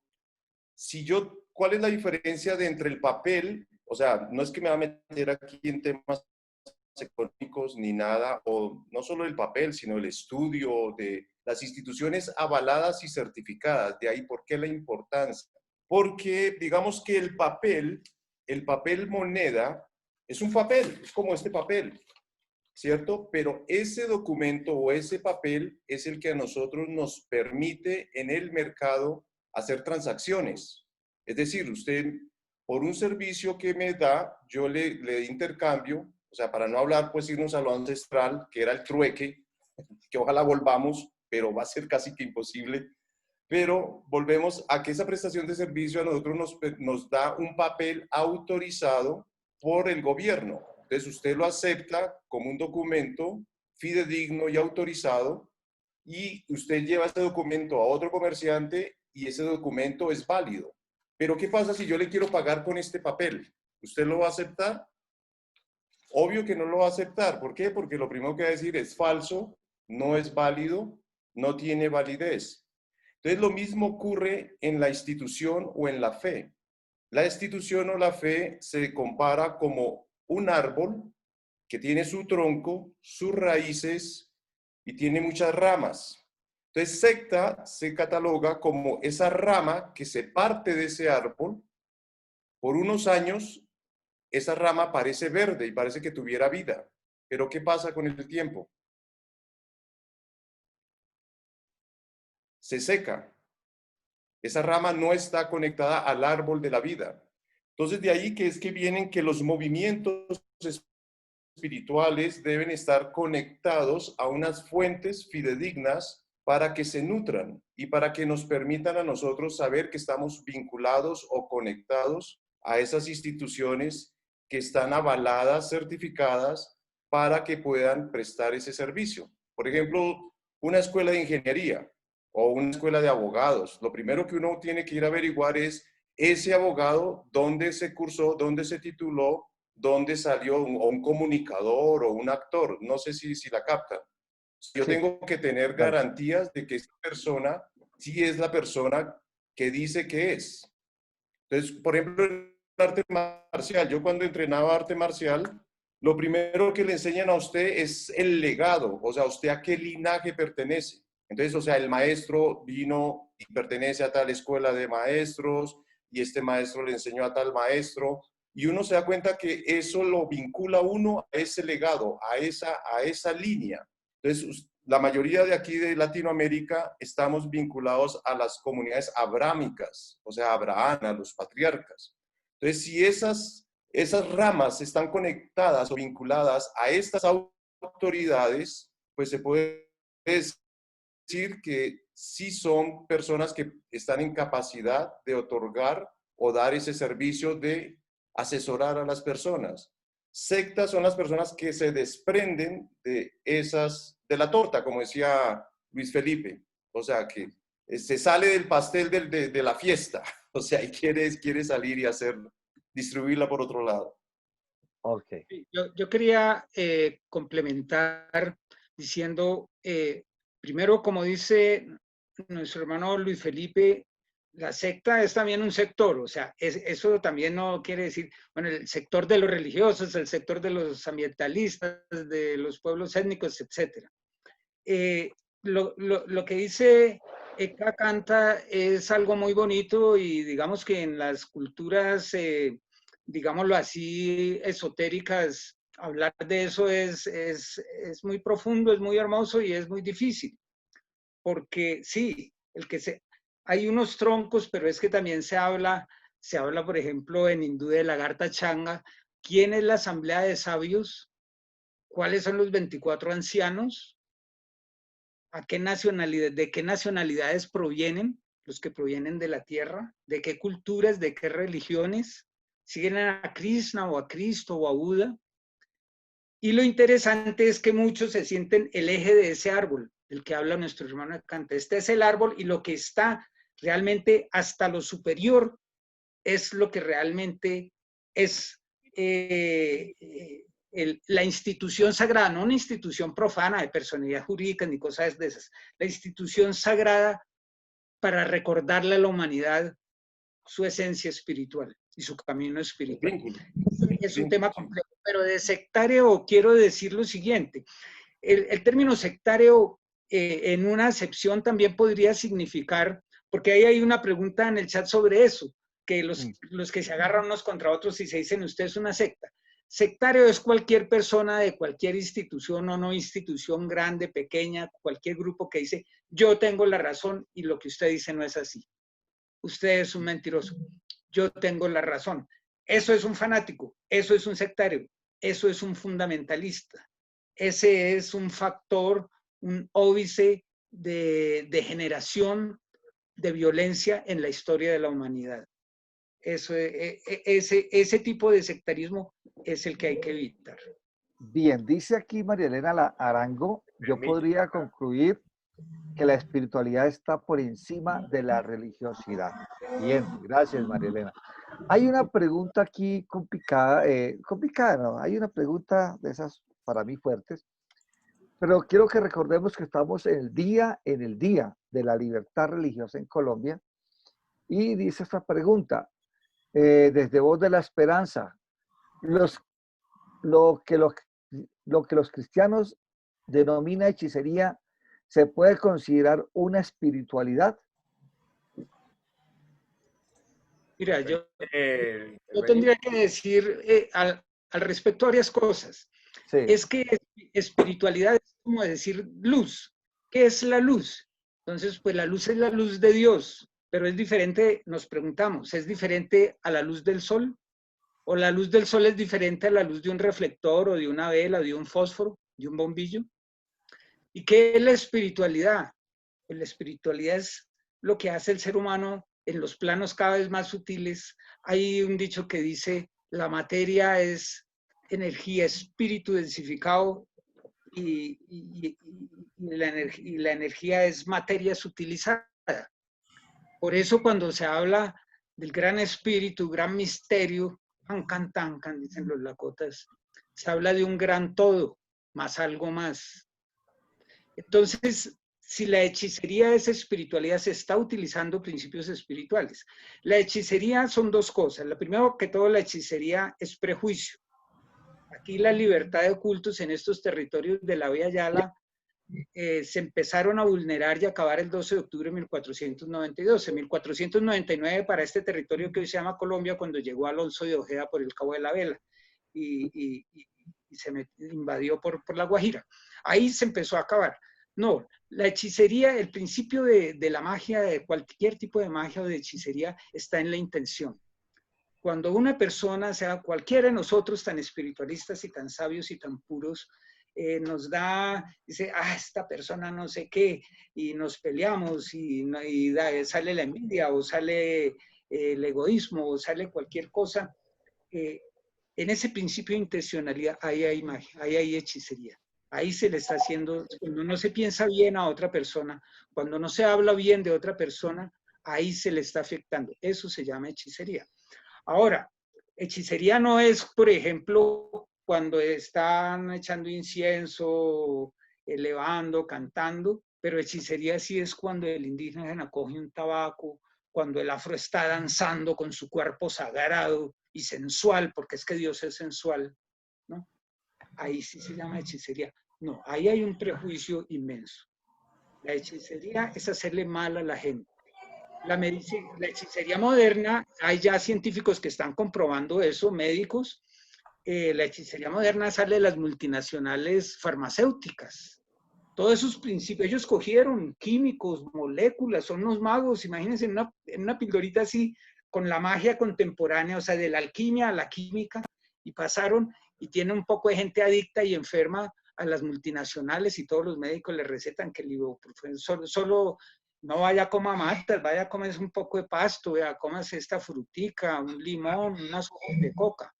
¿cuál es la diferencia entre el papel? O sea, no es que me va a meter aquí en temas económicos ni nada, o no solo el papel, sino el estudio de las instituciones avaladas y certificadas. De ahí, ¿por qué la importancia? Porque, digamos que el papel moneda, es un papel, es como este papel, ¿cierto? Pero ese documento o ese papel es el que a nosotros nos permite en el mercado hacer transacciones. Es decir, usted, por un servicio que me da, yo le intercambio, o sea, para no hablar, pues irnos a lo ancestral, que era el trueque, que ojalá volvamos, pero va a ser casi que imposible. Pero volvemos a que esa prestación de servicio a nosotros nos da un papel autorizado por el gobierno. Entonces usted lo acepta como un documento fidedigno y autorizado y usted lleva ese documento a otro comerciante y ese documento es válido. Pero ¿qué pasa si yo le quiero pagar con este papel? ¿Usted lo va a aceptar? Obvio que no lo va a aceptar. ¿Por qué? Porque lo primero que va a decir es falso, no es válido, no tiene validez. Entonces lo mismo ocurre en la institución o en la fe. La institución o la fe se compara como un árbol que tiene su tronco, sus raíces y tiene muchas ramas. Entonces, secta se cataloga como esa rama que se parte de ese árbol. Por unos años, esa rama parece verde y parece que tuviera vida. Pero ¿qué pasa con el tiempo? Se seca. Esa rama no está conectada al árbol de la vida. Entonces, de ahí que es que vienen que los movimientos espirituales deben estar conectados a unas fuentes fidedignas para que se nutran y para que nos permitan a nosotros saber que estamos vinculados o conectados a esas instituciones que están avaladas, certificadas, para que puedan prestar ese servicio. Por ejemplo, una escuela de ingeniería o una escuela de abogados. Lo primero que uno tiene que ir a averiguar es ese abogado, dónde se cursó, dónde se tituló, dónde salió, o un comunicador o un actor. No sé si la captan. Yo tengo que tener garantías de que esta persona sí es la persona que dice que es. Entonces, por ejemplo, en arte marcial, yo cuando entrenaba arte marcial, lo primero que le enseñan a usted es el legado, o sea, usted a qué linaje pertenece. Entonces, o sea, el maestro vino y pertenece a tal escuela de maestros, y este maestro le enseñó a tal maestro, y uno se da cuenta que eso lo vincula uno a ese legado, a esa línea. Entonces, la mayoría de aquí de Latinoamérica estamos vinculados a las comunidades abrámicas, o sea, Abraham, a los patriarcas. Entonces, si esas ramas están conectadas o vinculadas a estas autoridades, pues se puede decir que sí son personas que están en capacidad de otorgar o dar ese servicio de asesorar a las personas. Sectas son las personas que se desprenden de la torta, como decía Luis Felipe. O sea, que se sale del pastel de la fiesta. O sea, y quiere salir y distribuirla por otro lado. Ok. Yo quería complementar diciendo, primero, como dice nuestro hermano Luis Felipe, la secta es también un sector, o sea, eso también no quiere decir, bueno, el sector de los religiosos, el sector de los ambientalistas, de los pueblos étnicos, etc. Lo que dice Eka Canta es algo muy bonito y digamos que en las culturas, digámoslo así, esotéricas, hablar de eso es muy profundo, es muy hermoso y es muy difícil. Porque sí, hay unos troncos, pero es que también se habla, por ejemplo, en hindú de Lagarta Changa. ¿Quién es la asamblea de sabios? ¿Cuáles son los 24 ancianos? ¿De qué nacionalidades provienen? Los que provienen de la tierra. ¿De qué culturas? ¿De qué religiones? ¿Siguen a Krishna o a Cristo o a Buda? Y lo interesante es que muchos se sienten el eje de ese árbol, del que habla nuestro hermano Canta. Este es el árbol y lo que está realmente hasta lo superior es lo que realmente es la institución sagrada, no una institución profana de personalidad jurídica ni cosas de esas, la institución sagrada para recordarle a la humanidad su esencia espiritual y su camino espiritual. Es un tema complejo, pero de sectario quiero decir lo siguiente. El término sectario en una acepción también podría significar, porque ahí hay una pregunta en el chat sobre eso, que los que se agarran unos contra otros y se dicen usted es una secta. Sectario es cualquier persona de cualquier institución o no institución, grande, pequeña, cualquier grupo que dice yo tengo la razón y lo que usted dice no es así. Usted es un mentiroso. Yo tengo la razón. Eso es un fanático, eso es un sectario, eso es un fundamentalista. Ese es un factor, un óbice de generación de violencia en la historia de la humanidad. Ese tipo de sectarismo es el que hay que evitar. Bien, dice aquí María Elena Arango, yo podría concluir que la espiritualidad está por encima de la religiosidad. Bien, gracias María Elena. Hay una pregunta aquí complicada, no, hay una pregunta de esas para mí fuertes, pero quiero que recordemos que estamos en el día de la libertad religiosa en Colombia, y dice esta pregunta, desde Voz de la Esperanza, lo que los cristianos denominan hechicería, ¿se puede considerar una espiritualidad? Mira, yo tendría que decir al respecto varias cosas. Sí. Es que espiritualidad es como decir luz. ¿Qué es la luz? Entonces, pues la luz es la luz de Dios. pero es diferente, nos preguntamos, ¿es diferente a la luz del sol? ¿O la luz del sol es diferente a la luz de un reflector o de una vela, o de un fósforo, de un bombillo? ¿Y qué es la espiritualidad? Pues la espiritualidad es lo que hace el ser humano en los planos cada vez más sutiles. Hay un dicho que dice, la materia es energía, espíritu densificado, y la energía es materia sutilizada. Por eso cuando se habla del gran espíritu, gran misterio, Hankan Tankan, dicen los lakotas, se habla de un gran todo, más algo más. Entonces, si la hechicería es espiritualidad, se está utilizando principios espirituales. La hechicería son dos cosas. La primera que todo, la hechicería es prejuicio. Aquí la libertad de cultos en estos territorios de la Vía Yala se empezaron a vulnerar y a acabar el 12 de octubre de 1492. En 1499, para este territorio que hoy se llama Colombia, cuando llegó Alonso de Ojeda por el Cabo de la Vela y se invadió por la Guajira. Ahí se empezó a acabar. No, la hechicería, el principio de la magia, de cualquier tipo de magia o de hechicería, está en la intención. Cuando una persona, sea cualquiera de nosotros tan espiritualistas y tan sabios y tan puros, nos dice, esta persona no sé qué, y nos peleamos y sale la envidia o sale el egoísmo o sale cualquier cosa, en ese principio de intencionalidad ahí hay magia, ahí hay hechicería. Ahí se le está haciendo, cuando no se piensa bien a otra persona, cuando no se habla bien de otra persona, ahí se le está afectando. Eso se llama hechicería. Ahora, hechicería no es, por ejemplo, cuando están echando incienso, elevando, cantando, pero hechicería sí es cuando el indígena coge un tabaco, cuando el afro está danzando con su cuerpo sagrado y sensual, porque es que Dios es sensual, ¿no? Ahí sí se llama hechicería. No, ahí hay un prejuicio inmenso. La hechicería es hacerle mal a la gente. La hechicería moderna, hay ya científicos que están comprobando eso, médicos. La hechicería moderna sale de las multinacionales farmacéuticas. Todos esos principios, ellos cogieron químicos, moléculas, son unos magos, imagínense en una pildorita así, con la magia contemporánea, o sea, de la alquimia a la química, y pasaron, y tiene un poco de gente adicta y enferma a las multinacionales, y todos los médicos le recetan que el ibuprofeno solo no vaya a comer matas, vaya a comer un poco de pasto, vaya a comer esta frutica, un limón, unas hojas de coca.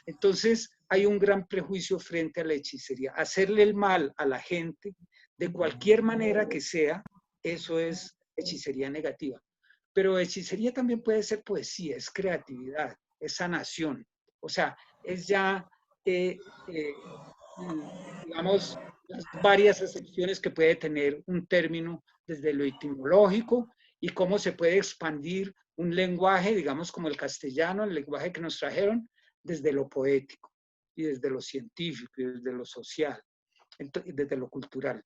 Entonces hay un gran prejuicio frente a la hechicería. Hacerle el mal a la gente, de cualquier manera que sea, eso es hechicería negativa. Pero hechicería también puede ser poesía, es creatividad, es sanación. O sea, es ya, digamos, las varias acepciones que puede tener un término desde lo etimológico y cómo se puede expandir un lenguaje, digamos como el castellano, el lenguaje que nos trajeron, desde lo poético y desde lo científico y desde lo social, desde lo cultural.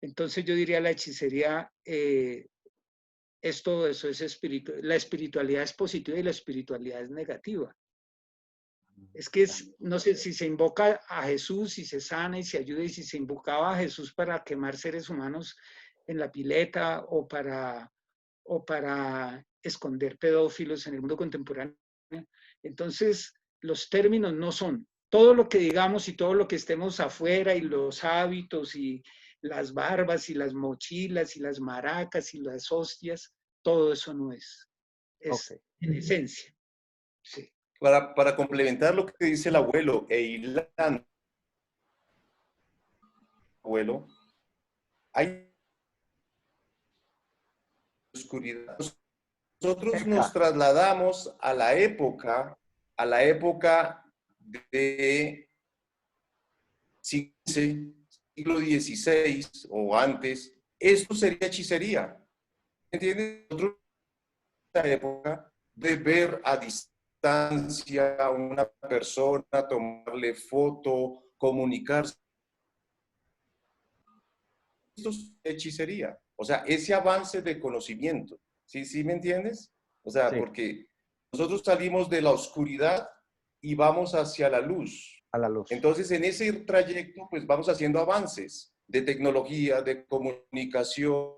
Entonces yo diría la hechicería es todo eso, es la espiritualidad es positiva y la espiritualidad es negativa. Es que no sé si se invoca a Jesús, si se sana y se ayuda, y si se invocaba a Jesús para quemar seres humanos en la pileta o para esconder pedófilos en el mundo contemporáneo. Entonces, los términos no son. Todo lo que digamos y todo lo que estemos afuera y los hábitos y las barbas y las mochilas y las maracas y las hostias, todo eso no es. Es en esencia. Sí. Para complementar lo que dice el abuelo, hay oscuridad. Nosotros nos trasladamos a la época de siglo XVI o antes. Esto sería hechicería. ¿Entiendes? Nosotros en esta época de ver a distancia a una persona, tomarle foto, comunicarse. Esto es hechicería. O sea, ese avance de conocimiento. ¿Sí me entiendes? O sea, sí. Porque nosotros salimos de la oscuridad y vamos hacia la luz. A la luz. Entonces, en ese trayecto, pues vamos haciendo avances de tecnología, de comunicación,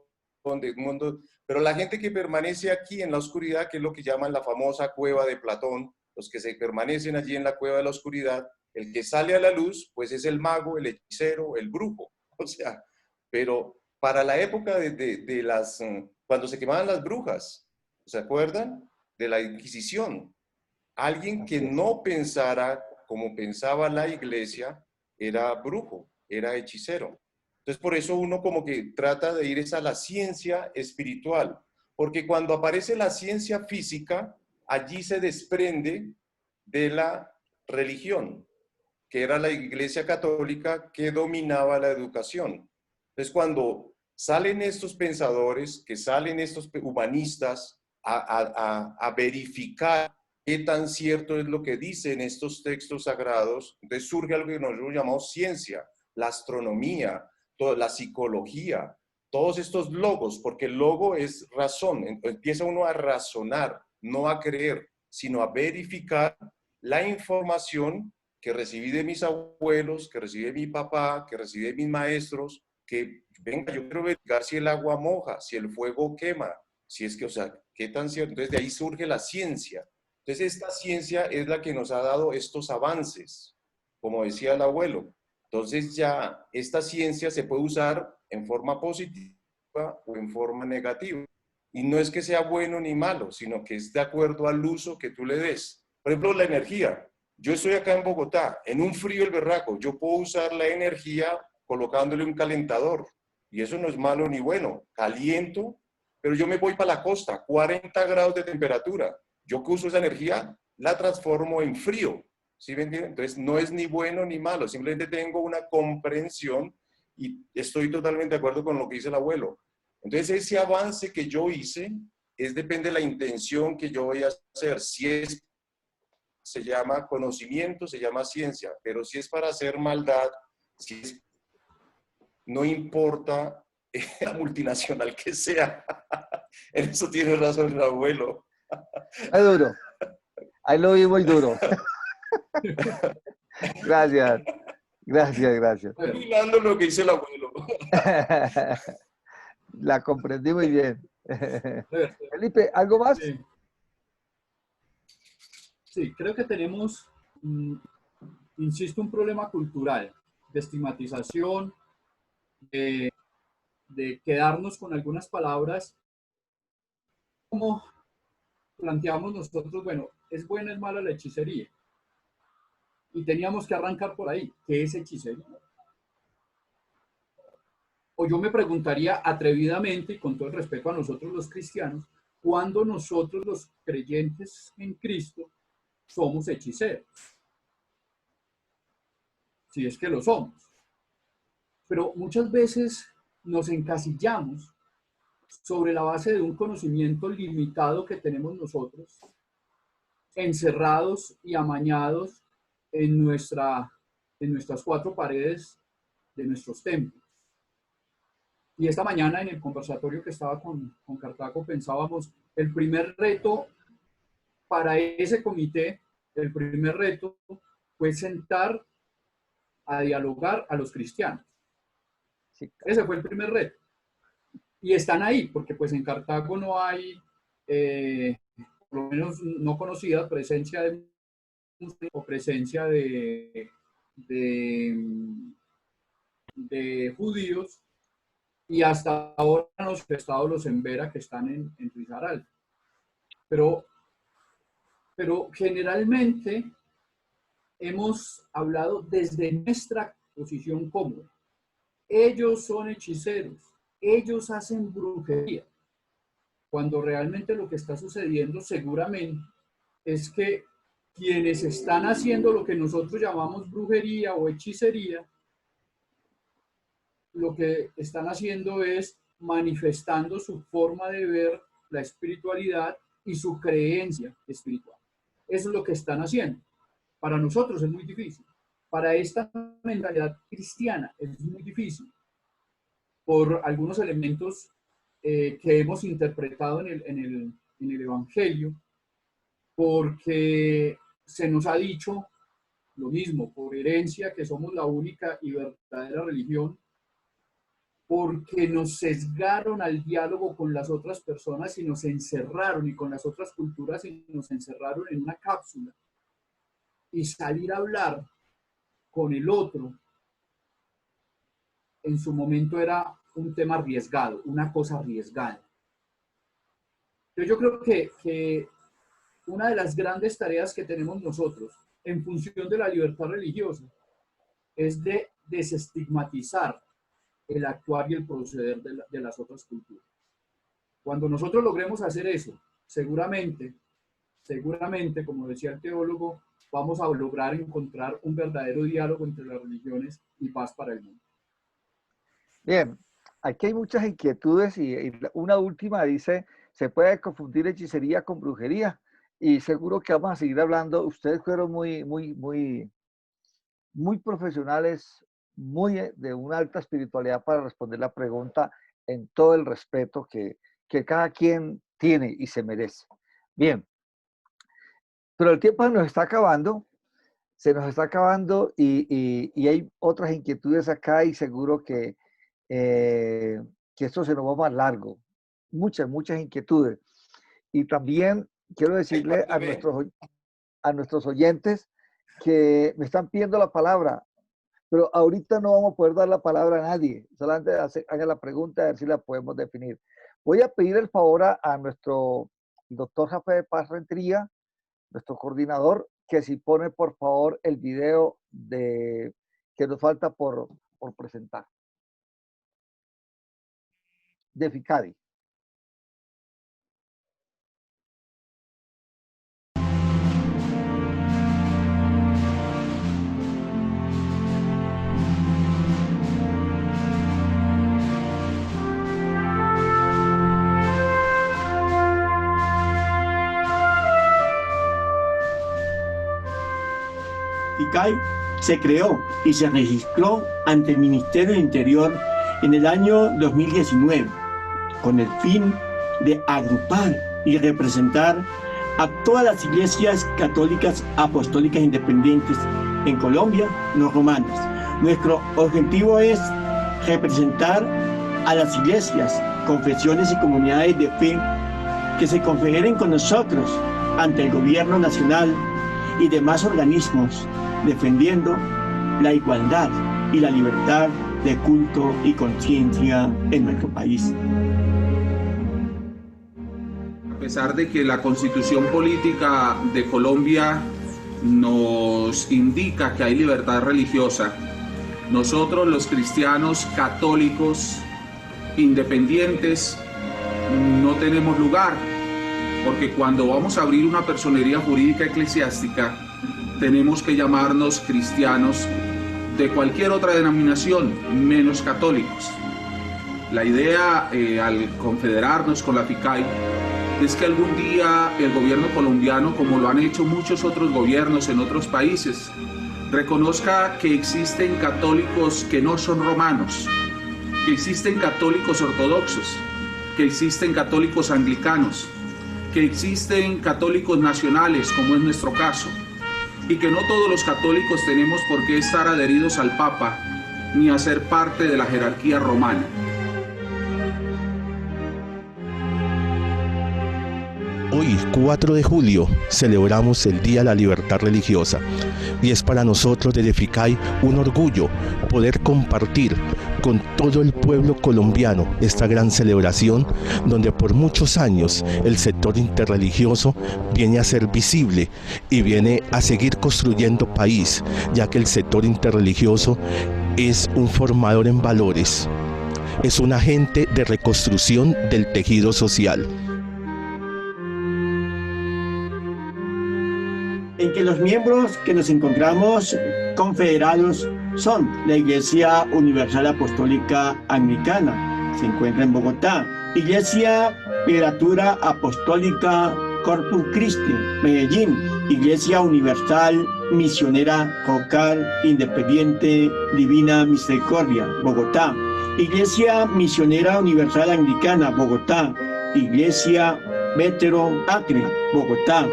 del mundo, pero la gente que permanece aquí en la oscuridad, que es lo que llaman la famosa cueva de Platón, los que se permanecen allí en la cueva de la oscuridad, el que sale a la luz, pues es el mago, el hechicero, el brujo, o sea, pero para la época de las, cuando se quemaban las brujas, ¿se acuerdan? De la Inquisición, alguien que no pensara como pensaba la iglesia, era brujo, era hechicero. Entonces, por eso uno como que trata de ir a la ciencia espiritual, porque cuando aparece la ciencia física, allí se desprende de la religión, que era la Iglesia Católica que dominaba la educación. Entonces, cuando salen estos pensadores, que salen estos humanistas a verificar qué tan cierto es lo que dicen estos textos sagrados, entonces surge algo que nosotros llamamos ciencia, la astronomía, toda la psicología, todos estos logos, porque el logo es razón, empieza uno a razonar, no a creer, sino a verificar la información que recibí de mis abuelos, que recibí de mi papá, que recibí de mis maestros, que venga, yo quiero verificar si el agua moja, si el fuego quema, si es que, o sea, qué tan cierto. Entonces de ahí surge la ciencia. Entonces esta ciencia es la que nos ha dado estos avances, como decía el abuelo. Entonces ya esta ciencia se puede usar en forma positiva o en forma negativa. Y no es que sea bueno ni malo, sino que es de acuerdo al uso que tú le des. Por ejemplo, la energía. Yo estoy acá en Bogotá, en un frío el berraco. Yo puedo usar la energía colocándole un calentador. Y eso no es malo ni bueno. Caliento, pero yo me voy para la costa, 40 grados de temperatura. Yo que uso esa energía, la transformo en frío. ¿Sí me entienden? Entonces, no es ni bueno ni malo. Simplemente tengo una comprensión y estoy totalmente de acuerdo con lo que dice el abuelo. Entonces, ese avance que yo hice, depende de la intención que yo voy a hacer. Si es, se llama conocimiento, se llama ciencia, pero si es para hacer maldad, si es, no importa la multinacional que sea. En eso tiene razón el abuelo. Es duro. Ahí lo vi muy duro. Gracias. Gracias. Estoy mirando lo que dice el abuelo. La comprendí muy bien. Felipe, ¿algo más? Sí, creo que tenemos, insisto, un problema cultural de estigmatización, de quedarnos con algunas palabras. Como planteamos nosotros, bueno, ¿es buena o es mala la hechicería? Y teníamos que arrancar por ahí. ¿Qué es hechicería? O yo me preguntaría atrevidamente, y con todo el respeto a nosotros los cristianos, ¿cuándo nosotros los creyentes en Cristo somos hechiceros? Si es que lo somos. Pero muchas veces nos encasillamos sobre la base de un conocimiento limitado que tenemos nosotros, encerrados y amañados en nuestras cuatro paredes de nuestros templos. Y esta mañana en el conversatorio que estaba con Cartago pensábamos, el primer reto para ese comité, el primer reto fue sentar a dialogar a los cristianos. Sí. Ese fue el primer reto. Y están ahí, porque pues en Cartago no hay, por lo menos no conocida, presencia o presencia de judíos, y hasta ahora han manifestado los Embera que están en Risaralda. Pero generalmente hemos hablado desde nuestra posición cómoda. Ellos son hechiceros, ellos hacen brujería, cuando realmente lo que está sucediendo seguramente es que quienes están haciendo lo que nosotros llamamos brujería o hechicería, lo que están haciendo es manifestando su forma de ver la espiritualidad y su creencia espiritual. Eso es lo que están haciendo. Para nosotros es muy difícil. Para esta mentalidad cristiana es muy difícil por algunos elementos que hemos interpretado en el Evangelio, porque se nos ha dicho lo mismo, por herencia, que somos la única y verdadera religión, porque nos sesgaron al diálogo con las otras personas y nos encerraron, y con las otras culturas, y nos encerraron en una cápsula. Y salir a hablar con el otro, en su momento era un tema arriesgado, una cosa arriesgada. Pero yo creo que una de las grandes tareas que tenemos nosotros, en función de la libertad religiosa, es de desestigmatizar el actuar y el proceder de las otras culturas. Cuando nosotros logremos hacer eso, seguramente, como decía el teólogo, vamos a lograr encontrar un verdadero diálogo entre las religiones y paz para el mundo. Bien, aquí hay muchas inquietudes y una última dice, ¿se puede confundir hechicería con brujería? Y seguro que vamos a seguir hablando. Ustedes fueron muy profesionales, muy de una alta espiritualidad para responder la pregunta en todo el respeto que cada quien tiene y se merece. Bien, pero el tiempo se nos está acabando y hay otras inquietudes acá y seguro que esto se nos va más largo. Muchas inquietudes. Y también quiero decirle a nuestros oyentes que me están pidiendo la palabra, pero ahorita no vamos a poder dar la palabra a nadie. Solamente haga la pregunta a ver si la podemos definir. Voy a pedir el favor a nuestro doctor Jafé de Paz Rentería, nuestro coordinador, que si pone por favor el video que nos falta por presentar. De FICADI. FICAI se creó y se registró ante el Ministerio del Interior en el año 2019 con el fin de agrupar y representar a todas las iglesias católicas apostólicas independientes en Colombia, no romanas. Nuestro objetivo es representar a las iglesias, confesiones y comunidades de fe que se confederen con nosotros ante el gobierno nacional y demás organismos, defendiendo la igualdad y la libertad de culto y conciencia en nuestro país. A pesar de que la Constitución Política de Colombia nos indica que hay libertad religiosa, nosotros los cristianos católicos independientes no tenemos lugar, porque cuando vamos a abrir una personería jurídica eclesiástica tenemos que llamarnos cristianos de cualquier otra denominación, menos católicos. La idea al confederarnos con la FICAI es que algún día el gobierno colombiano, como lo han hecho muchos otros gobiernos en otros países, reconozca que existen católicos que no son romanos, que existen católicos ortodoxos, que existen católicos anglicanos, que existen católicos nacionales, como es nuestro caso, y que no todos los católicos tenemos por qué estar adheridos al Papa ni a ser parte de la jerarquía romana. Hoy, 4 de julio, celebramos el Día de la Libertad Religiosa y es para nosotros desde FICAI un orgullo poder compartir con todo el pueblo colombiano esta gran celebración donde por muchos años el sector interreligioso viene a ser visible y viene a seguir construyendo país, ya que el sector interreligioso es un formador en valores, es un agente de reconstrucción del tejido social. En que los miembros que nos encontramos confederados son la Iglesia Universal Apostólica Anglicana, se encuentra en Bogotá, Iglesia Literatura Apostólica Corpus Christi, Medellín, Iglesia Universal Misionera Jocal Independiente Divina Misericordia, Bogotá, Iglesia Misionera Universal Anglicana, Bogotá, Iglesia Vétero Acre, Bogotá,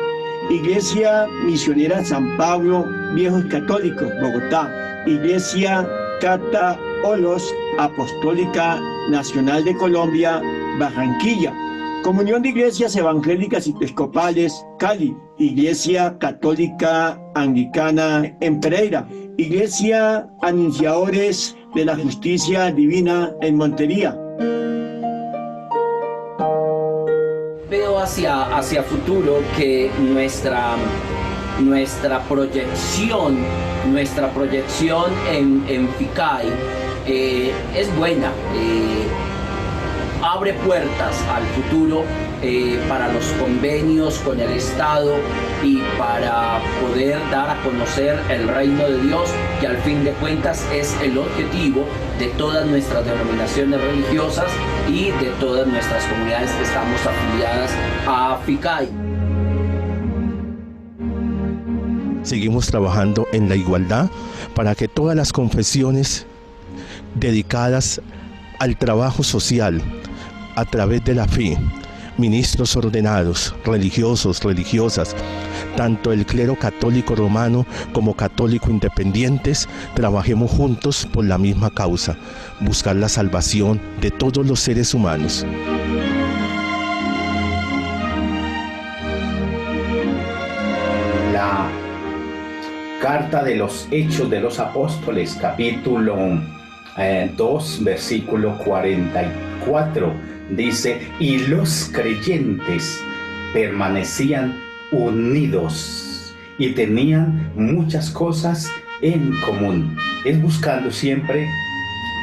Iglesia Misionera San Pablo Viejos Católicos, Bogotá, Iglesia Cata Olos Apostólica Nacional de Colombia, Barranquilla. Comunión de Iglesias Evangélicas Episcopales, Cali. Iglesia Católica Anglicana en Pereira. Iglesia Anunciadores de la Justicia Divina en Montería. Veo hacia futuro que nuestra proyección en FICAI es buena, abre puertas al futuro para los convenios con el Estado y para poder dar a conocer el reino de Dios, que al fin de cuentas es el objetivo de todas nuestras denominaciones religiosas y de todas nuestras comunidades que estamos afiliadas a FICAI. Seguimos trabajando en la igualdad para que todas las confesiones dedicadas al trabajo social a través de la fe, ministros ordenados, religiosos, religiosas, tanto el clero católico romano como católico independientes, trabajemos juntos por la misma causa, buscar la salvación de todos los seres humanos. La Carta de los Hechos de los Apóstoles, capítulo 2, versículo 44, dice: y los creyentes permanecían unidos y tenían muchas cosas en común. Es buscando siempre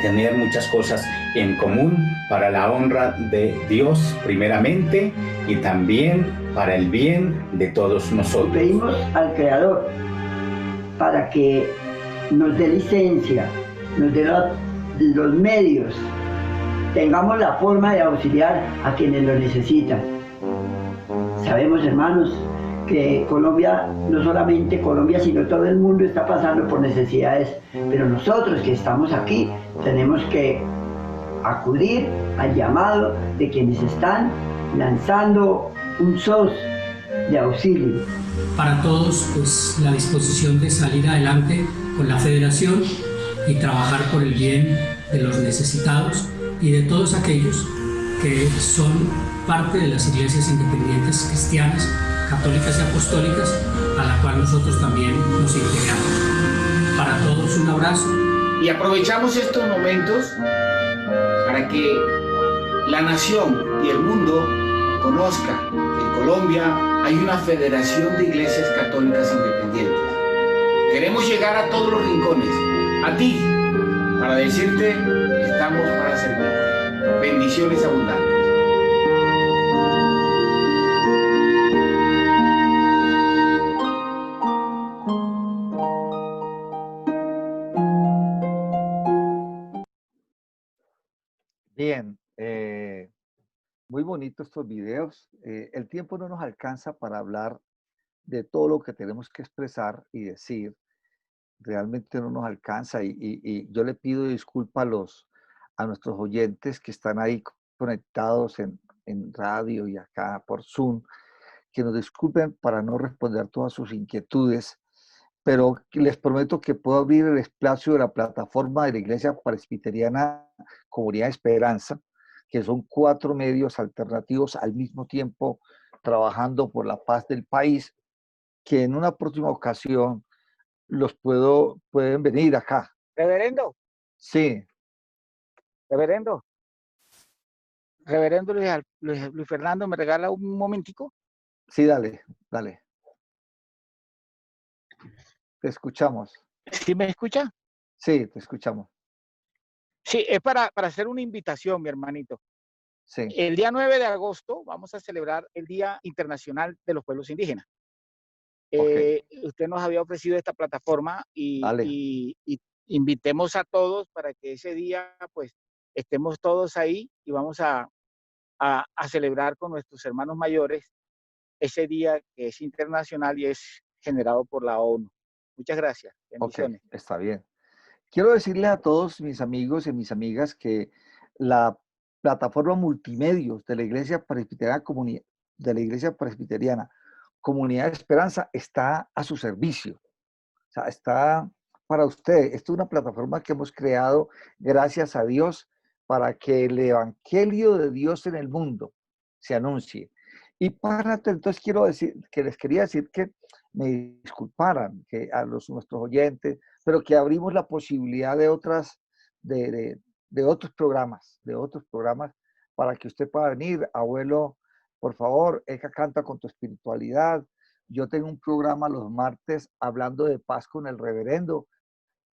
tener muchas cosas en común para la honra de Dios primeramente y también para el bien de todos nosotros. Pedimos al Creador para que nos dé licencia, nos dé los medios, tengamos la forma de auxiliar a quienes lo necesitan. Sabemos, hermanos, que Colombia, no solamente Colombia, sino todo el mundo está pasando por necesidades, pero nosotros que estamos aquí tenemos que acudir al llamado de quienes están lanzando un SOS de auxilio. Para todos, pues la disposición de salir adelante con la federación y trabajar por el bien de los necesitados y de todos aquellos que son parte de las iglesias independientes cristianas, católicas y apostólicas, a la cual nosotros también nos integramos. Para todos un abrazo. Y aprovechamos estos momentos para que la nación y el mundo conozca que en Colombia hay una federación de iglesias católicas independientes. Queremos llegar a todos los rincones, a ti, para decirte: estamos para servirte. Bendiciones abundantes. Bien, muy bonitos estos videos. El tiempo no nos alcanza para hablar de todo lo que tenemos que expresar y decir. Realmente no nos alcanza y yo le pido disculpas a nuestros oyentes que están ahí conectados en radio y acá por Zoom, que nos disculpen para no responder todas sus inquietudes, pero les prometo que puedo abrir el espacio de la plataforma de la Iglesia Presbiteriana Comunidad Esperanza, que son 4 medios alternativos al mismo tiempo trabajando por la paz del país, que en una próxima ocasión pueden venir acá. Reverendo. Sí. Reverendo Luis Fernando, ¿me regala un momentico? Sí, dale. Te escuchamos. ¿Sí me escucha? Sí, te escuchamos. Sí, es para hacer una invitación, mi hermanito. Sí. El día 9 de agosto vamos a celebrar el Día Internacional de los Pueblos Indígenas. Okay. Usted nos había ofrecido esta plataforma y invitemos a todos para que ese día pues estemos todos ahí y vamos a celebrar con nuestros hermanos mayores ese día que es internacional y es generado por la ONU. Muchas gracias. Bendiciones. Okay, está bien. Quiero decirle a todos mis amigos y mis amigas que la plataforma multimedios de la Iglesia Presbiteriana Comunidad de Esperanza está a su servicio. O sea, está para usted. Esta es una plataforma que hemos creado, gracias a Dios, para que el evangelio de Dios en el mundo se anuncie. Y entonces quiero decir, que les quería decir que me disculparan que a nuestros oyentes, pero que abrimos la posibilidad de otros programas, para que usted pueda venir. Abuelo, por favor, Eka canta con tu espiritualidad. Yo tengo un programa los martes hablando de paz con el reverendo.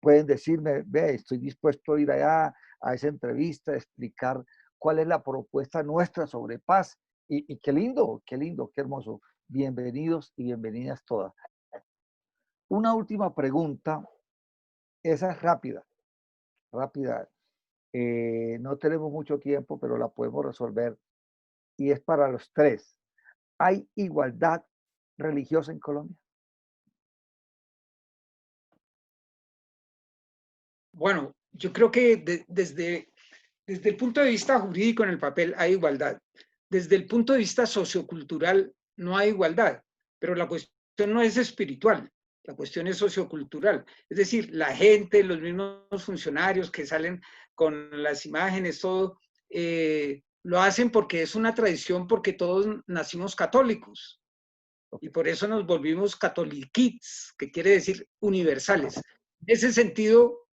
Pueden decirme, ve, estoy dispuesto a ir allá a esa entrevista, a explicar cuál es la propuesta nuestra sobre paz. Y qué lindo, qué hermoso. Bienvenidos y bienvenidas todas. Una última pregunta, esa es rápida. No tenemos mucho tiempo, pero la podemos resolver. Y es para los tres. ¿Hay igualdad religiosa en Colombia? Bueno, yo creo que desde el punto de vista jurídico en el papel hay igualdad. Desde el punto de vista sociocultural no hay igualdad, pero la cuestión no es espiritual, la cuestión es sociocultural. Es decir, la gente, los mismos funcionarios que salen con las imágenes, todo, lo hacen porque es una tradición, porque todos nacimos católicos. Y por eso nos volvimos catoliquitos, que quiere decir universales. En ese sentido,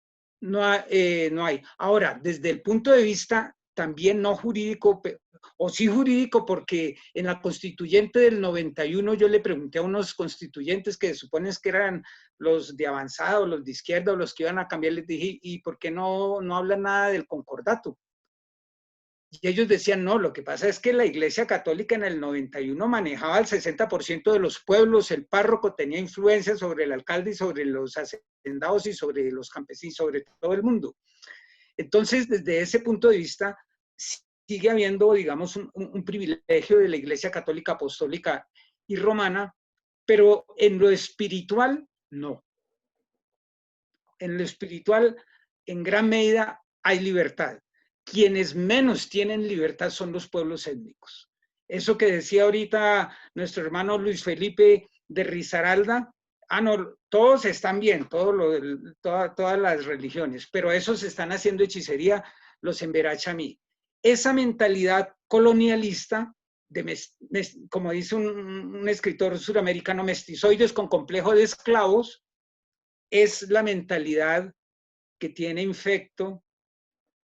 no hay. Ahora, desde el punto de vista también no jurídico, o sí jurídico, porque en la constituyente del 91 yo le pregunté a unos constituyentes que suponen que eran los de avanzado, los de izquierda, o los que iban a cambiar, les dije, ¿y por qué no hablan nada del concordato? Y ellos decían, no, lo que pasa es que la Iglesia Católica en el 91 manejaba el 60% de los pueblos, el párroco tenía influencia sobre el alcalde y sobre los hacendados y sobre los campesinos, sobre todo el mundo. Entonces, desde ese punto de vista, sigue habiendo, digamos, un privilegio de la Iglesia Católica Apostólica y Romana, pero en lo espiritual, no. En lo espiritual, en gran medida, hay libertad. Quienes menos tienen libertad son los pueblos étnicos. Eso que decía ahorita nuestro hermano Luis Felipe de Risaralda, no, todos están bien, todas las religiones, pero esos están haciendo hechicería, los emberacha a mí. Esa mentalidad colonialista, como dice un escritor suramericano, mestizoides con complejo de esclavos, es la mentalidad que tiene infecto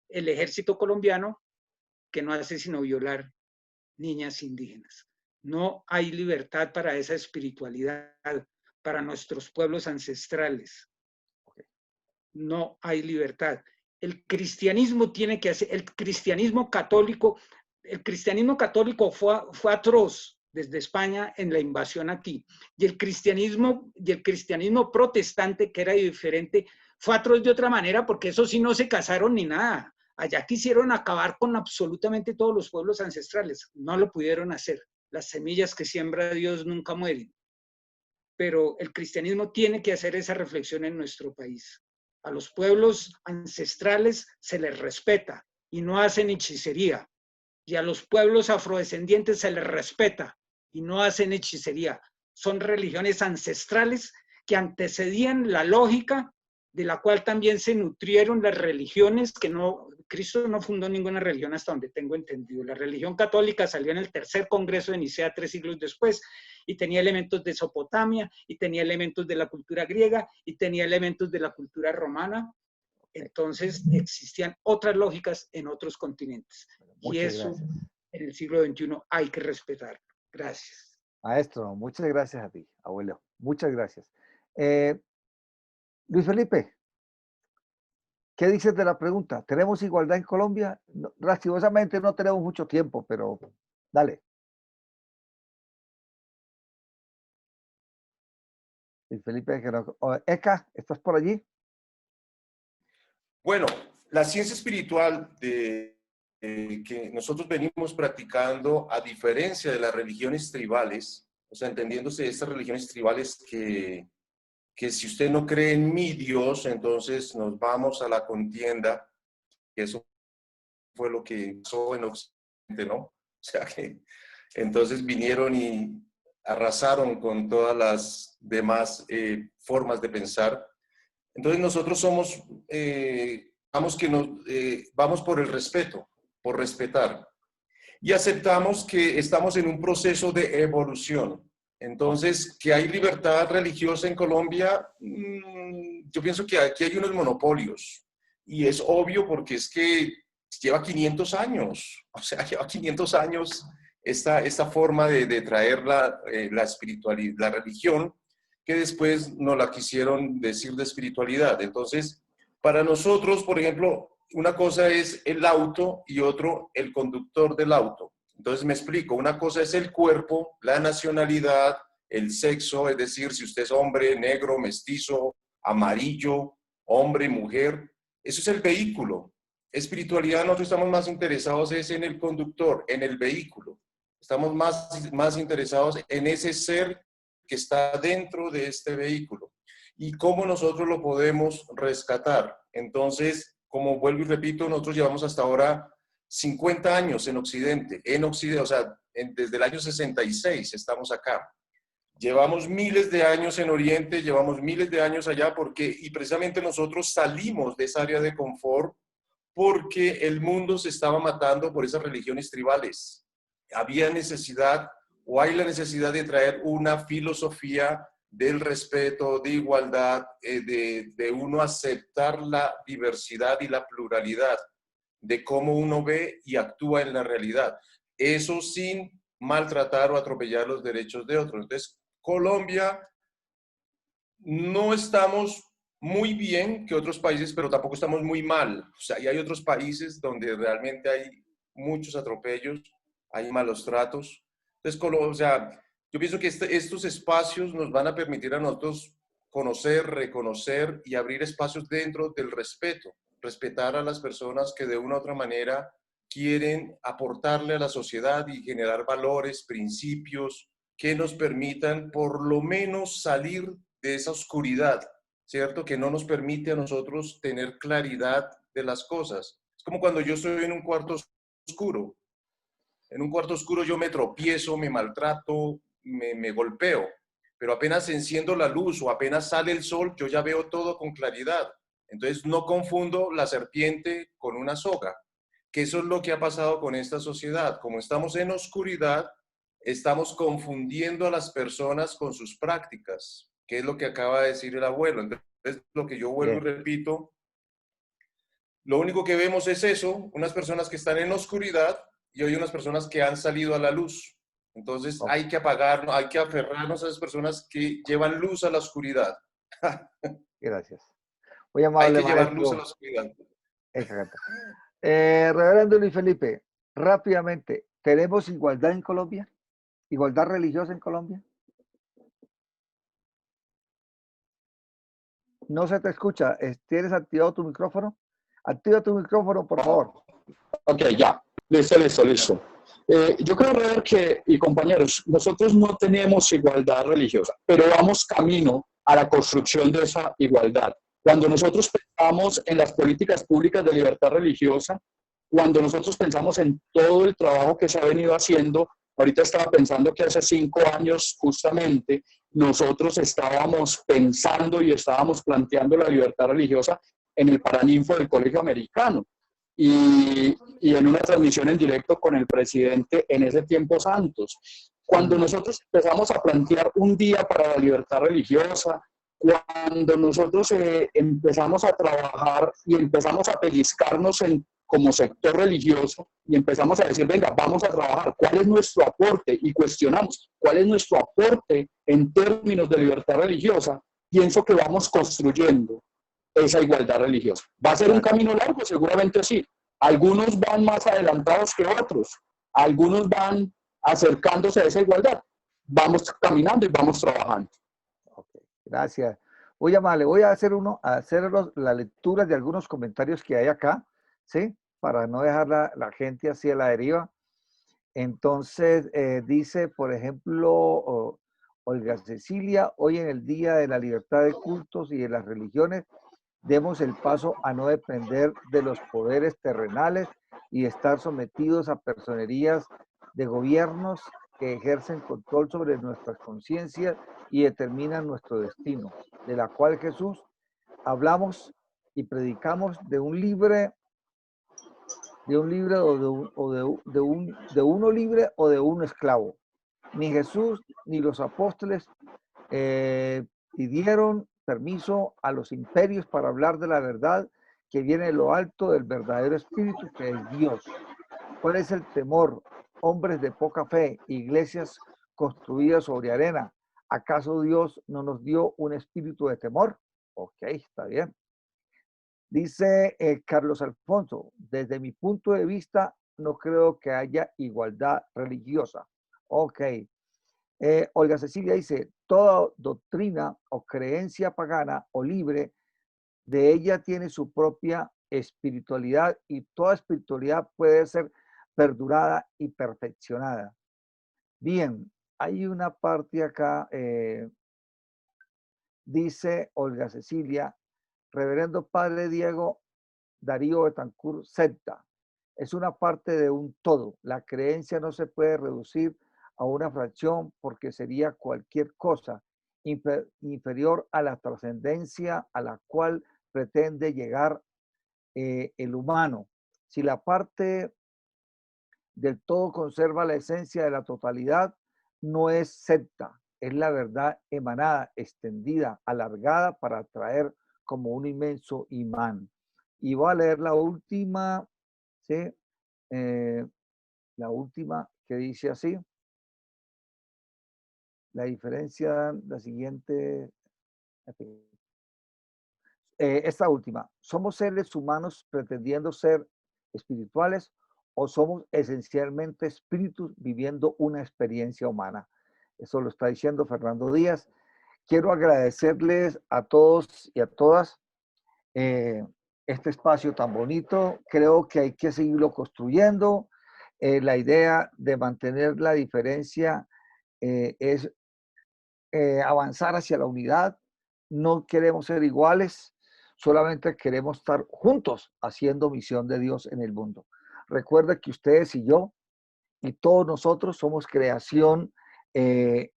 el ejército colombiano, que no hace sino violar niñas indígenas. No hay libertad para esa espiritualidad, para nuestros pueblos ancestrales. No hay libertad. El cristianismo tiene que hacer, el cristianismo católico fue atroz desde España en la invasión aquí. Y el cristianismo protestante, que era diferente, fue atroz de otra manera, porque eso sí no se casaron ni nada. Allá quisieron acabar con absolutamente todos los pueblos ancestrales. No lo pudieron hacer. Las semillas que siembra Dios nunca mueren. Pero el cristianismo tiene que hacer esa reflexión en nuestro país. A los pueblos ancestrales se les respeta y no hacen hechicería. Y a los pueblos afrodescendientes se les respeta y no hacen hechicería. Son religiones ancestrales que antecedían la lógica de la cual también se nutrieron las religiones que no, Cristo no fundó ninguna religión hasta donde tengo entendido. La religión católica salió en el tercer congreso de Nicea 3 siglos después y tenía elementos de Mesopotamia y tenía elementos de la cultura griega y tenía elementos de la cultura romana. Entonces existían otras lógicas en otros continentes. Y eso en el siglo XXI hay que respetarlo. Gracias. Maestro, muchas gracias a ti, abuelo. Muchas gracias. Luis Felipe, ¿qué dices de la pregunta? ¿Tenemos igualdad en Colombia? No, lastimosamente no tenemos mucho tiempo, pero dale. Luis Felipe, Eka, ¿estás por allí? Bueno, la ciencia espiritual que nosotros venimos practicando, a diferencia de las religiones tribales, o sea, entendiéndose estas religiones tribales que si usted no cree en mi Dios, entonces nos vamos a la contienda, que eso fue lo que pasó en Occidente, ¿no? O sea que entonces vinieron y arrasaron con todas las demás formas de pensar. Entonces nosotros somos, vamos por el respeto, por respetar. Y aceptamos que estamos en un proceso de evolución. Entonces, que hay libertad religiosa en Colombia, yo pienso que aquí hay unos monopolios. Y es obvio porque es que lleva 500 años. O sea, lleva 500 años esta forma de traer la espiritualidad, la religión, que después no la quisieron decir de espiritualidad. Entonces, para nosotros, por ejemplo, una cosa es el auto y otro el conductor del auto. Entonces me explico, una cosa es el cuerpo, la nacionalidad, el sexo, es decir, si usted es hombre, negro, mestizo, amarillo, hombre, mujer, eso es el vehículo. Espiritualidad, nosotros estamos más interesados es en el conductor, en el vehículo. Estamos más interesados en ese ser que está dentro de este vehículo y cómo nosotros lo podemos rescatar. Entonces, como vuelvo y repito, nosotros llevamos hasta ahora 50 años en Occidente, o sea, desde el año 66 estamos acá. Llevamos miles de años en Oriente, llevamos miles de años allá, y precisamente nosotros salimos de esa área de confort porque el mundo se estaba matando por esas religiones tribales. Había necesidad, o hay la necesidad de traer una filosofía del respeto, de igualdad, de uno aceptar la diversidad y la pluralidad, de cómo uno ve y actúa en la realidad. Eso sin maltratar o atropellar los derechos de otros. Entonces, Colombia, no estamos muy bien que otros países, pero tampoco estamos muy mal. O sea, y hay otros países donde realmente hay muchos atropellos, hay malos tratos. Entonces, o sea, yo pienso que estos espacios nos van a permitir a nosotros conocer, reconocer y abrir espacios dentro del respeto. Respetar a las personas que de una u otra manera quieren aportarle a la sociedad y generar valores, principios que nos permitan por lo menos salir de esa oscuridad, ¿cierto? Que no nos permite a nosotros tener claridad de las cosas. Es como cuando yo estoy en un cuarto oscuro. En un cuarto oscuro yo me tropiezo, me maltrato, me golpeo, pero apenas enciendo la luz o apenas sale el sol, yo ya veo todo con claridad. Entonces no confundo la serpiente con una soga, que eso es lo que ha pasado con esta sociedad. Como estamos en oscuridad, estamos confundiendo a las personas con sus prácticas, que es lo que acaba de decir el abuelo. Entonces, lo que yo vuelvo y repito, lo único que vemos es eso, unas personas que están en oscuridad y hay unas personas que han salido a la luz. Entonces, hay que apagarnos, hay que aferrarnos a esas personas que llevan luz a la oscuridad. Gracias. Muy amable, hay que llevar maestro. luz a la oscuridad. Exacto. Reverendo Luis Felipe, rápidamente, ¿tenemos igualdad en Colombia? ¿Igualdad religiosa en Colombia? No se te escucha. ¿Tienes activado tu micrófono? Activa tu micrófono, por favor. Ok, ya. Listo. Yo creo, Rever, y compañeros, nosotros no tenemos igualdad religiosa, pero vamos camino a la construcción de esa igualdad. Cuando nosotros pensamos en las políticas públicas de libertad religiosa, cuando nosotros pensamos en todo el trabajo que se ha venido haciendo, ahorita estaba pensando que hace 5 años justamente nosotros estábamos pensando y estábamos planteando la libertad religiosa en el Paraninfo del Colegio Americano y en una transmisión en directo con el presidente en ese tiempo Santos. Cuando nosotros empezamos a plantear un día para la libertad religiosa, cuando nosotros empezamos a trabajar y empezamos a pellizcarnos como sector religioso y empezamos a decir, venga, vamos a trabajar, ¿cuál es nuestro aporte? Y cuestionamos, ¿cuál es nuestro aporte en términos de libertad religiosa? Pienso que vamos construyendo esa igualdad religiosa. ¿Va a ser un camino largo? Seguramente sí. Algunos van más adelantados que otros, algunos van acercándose a esa igualdad. Vamos caminando y vamos trabajando. Gracias. Voy a hacer la lectura de algunos comentarios que hay acá, ¿sí? Para no dejar la gente así a la deriva. Entonces, dice, por ejemplo, Olga Cecilia, hoy en el Día de la Libertad de Cultos y de las Religiones, demos el paso a no depender de los poderes terrenales y estar sometidos a personerías de gobiernos que ejercen control sobre nuestras conciencias y determinan nuestro destino, de la cual Jesús hablamos y predicamos de un libre de uno libre o de uno esclavo. Ni Jesús ni los apóstoles pidieron permiso a los imperios para hablar de la verdad que viene de lo alto del verdadero espíritu que es Dios. ¿Cuál es el temor? Hombres de poca fe, iglesias construidas sobre arena. ¿Acaso Dios no nos dio un espíritu de temor? Ok, está bien. Dice Carlos Alfonso, desde mi punto de vista, no creo que haya igualdad religiosa. Ok. Olga Cecilia dice, toda doctrina o creencia pagana o libre, de ella tiene su propia espiritualidad y toda espiritualidad puede ser perdurada y perfeccionada. Bien, hay una parte acá, dice Olga Cecilia, Reverendo Padre Diego Darío Betancourt, secta. Es una parte de un todo. La creencia no se puede reducir a una fracción porque sería cualquier cosa inferior a la trascendencia a la cual pretende llegar el humano. Si la parte del todo conserva la esencia de la totalidad, no es secta, es la verdad emanada, extendida, alargada para atraer como un inmenso imán. Y voy a leer la última, ¿sí? La última que dice así. La diferencia, la siguiente, esta última. ¿Somos seres humanos pretendiendo ser espirituales o somos esencialmente espíritus viviendo una experiencia humana? Eso lo está diciendo Fernando Díaz. Quiero agradecerles a todos y a todas este espacio tan bonito. Creo que hay que seguirlo construyendo. La idea de mantener la diferencia es avanzar hacia la unidad. No queremos ser iguales, solamente queremos estar juntos haciendo misión de Dios en el mundo. Recuerda que ustedes y yo y todos nosotros somos creación de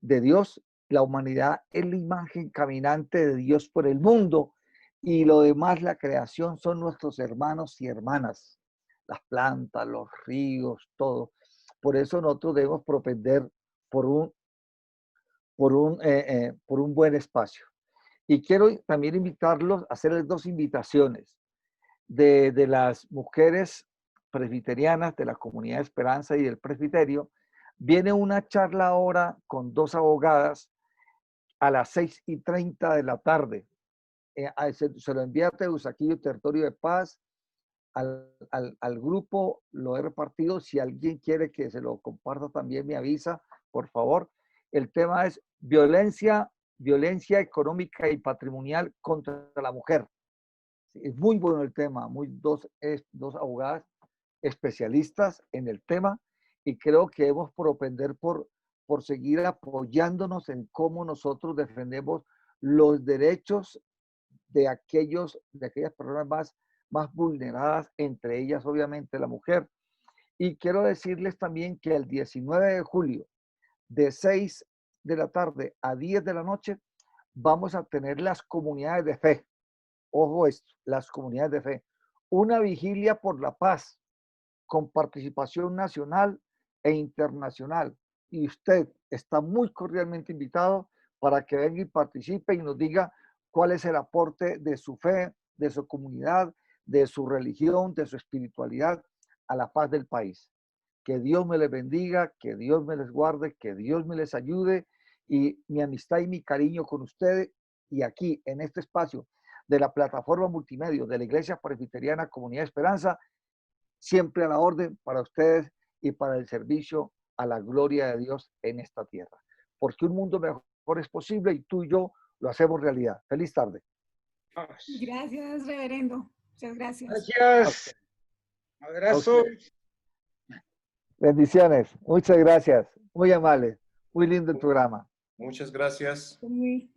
Dios. La humanidad es la imagen caminante de Dios por el mundo y lo demás, la creación, son nuestros hermanos y hermanas. Las plantas, los ríos, todo. Por eso nosotros debemos propender por un buen espacio. Y quiero también invitarlos a hacerles dos invitaciones de las mujeres presbiterianas de la Comunidad de Esperanza y del Presbiterio. Viene una charla ahora con dos abogadas a las 6:30 de la tarde. Se lo envía a Teusaquillo Territorio de Paz, al grupo, lo he repartido. Si alguien quiere que se lo comparta también me avisa, por favor. El tema es violencia económica y patrimonial contra la mujer. Es muy bueno el tema, dos abogadas especialistas en el tema y creo que debemos propender por seguir apoyándonos en cómo nosotros defendemos los derechos de aquellas personas más vulneradas, entre ellas obviamente la mujer. Y quiero decirles también que el 19 de julio, de 6 de la tarde a 10 de la noche, vamos a tener las comunidades de fe. Ojo esto, las comunidades de fe. Una vigilia por la paz, con participación nacional e internacional. Y usted está muy cordialmente invitado para que venga y participe y nos diga cuál es el aporte de su fe, de su comunidad, de su religión, de su espiritualidad a la paz del país. Que Dios me les bendiga, que Dios me les guarde, que Dios me les ayude y mi amistad y mi cariño con ustedes y aquí en este espacio de la plataforma multimedia de la Iglesia Presbiteriana Comunidad de Esperanza, siempre a la orden para ustedes y para el servicio a la gloria de Dios en esta tierra. Porque un mundo mejor es posible y tú y yo lo hacemos realidad. Feliz tarde. Gracias, reverendo. Muchas gracias. Gracias. Abrazo. Bendiciones. Muchas gracias. Muy amable. Muy lindo el programa. Muchas gracias. Muy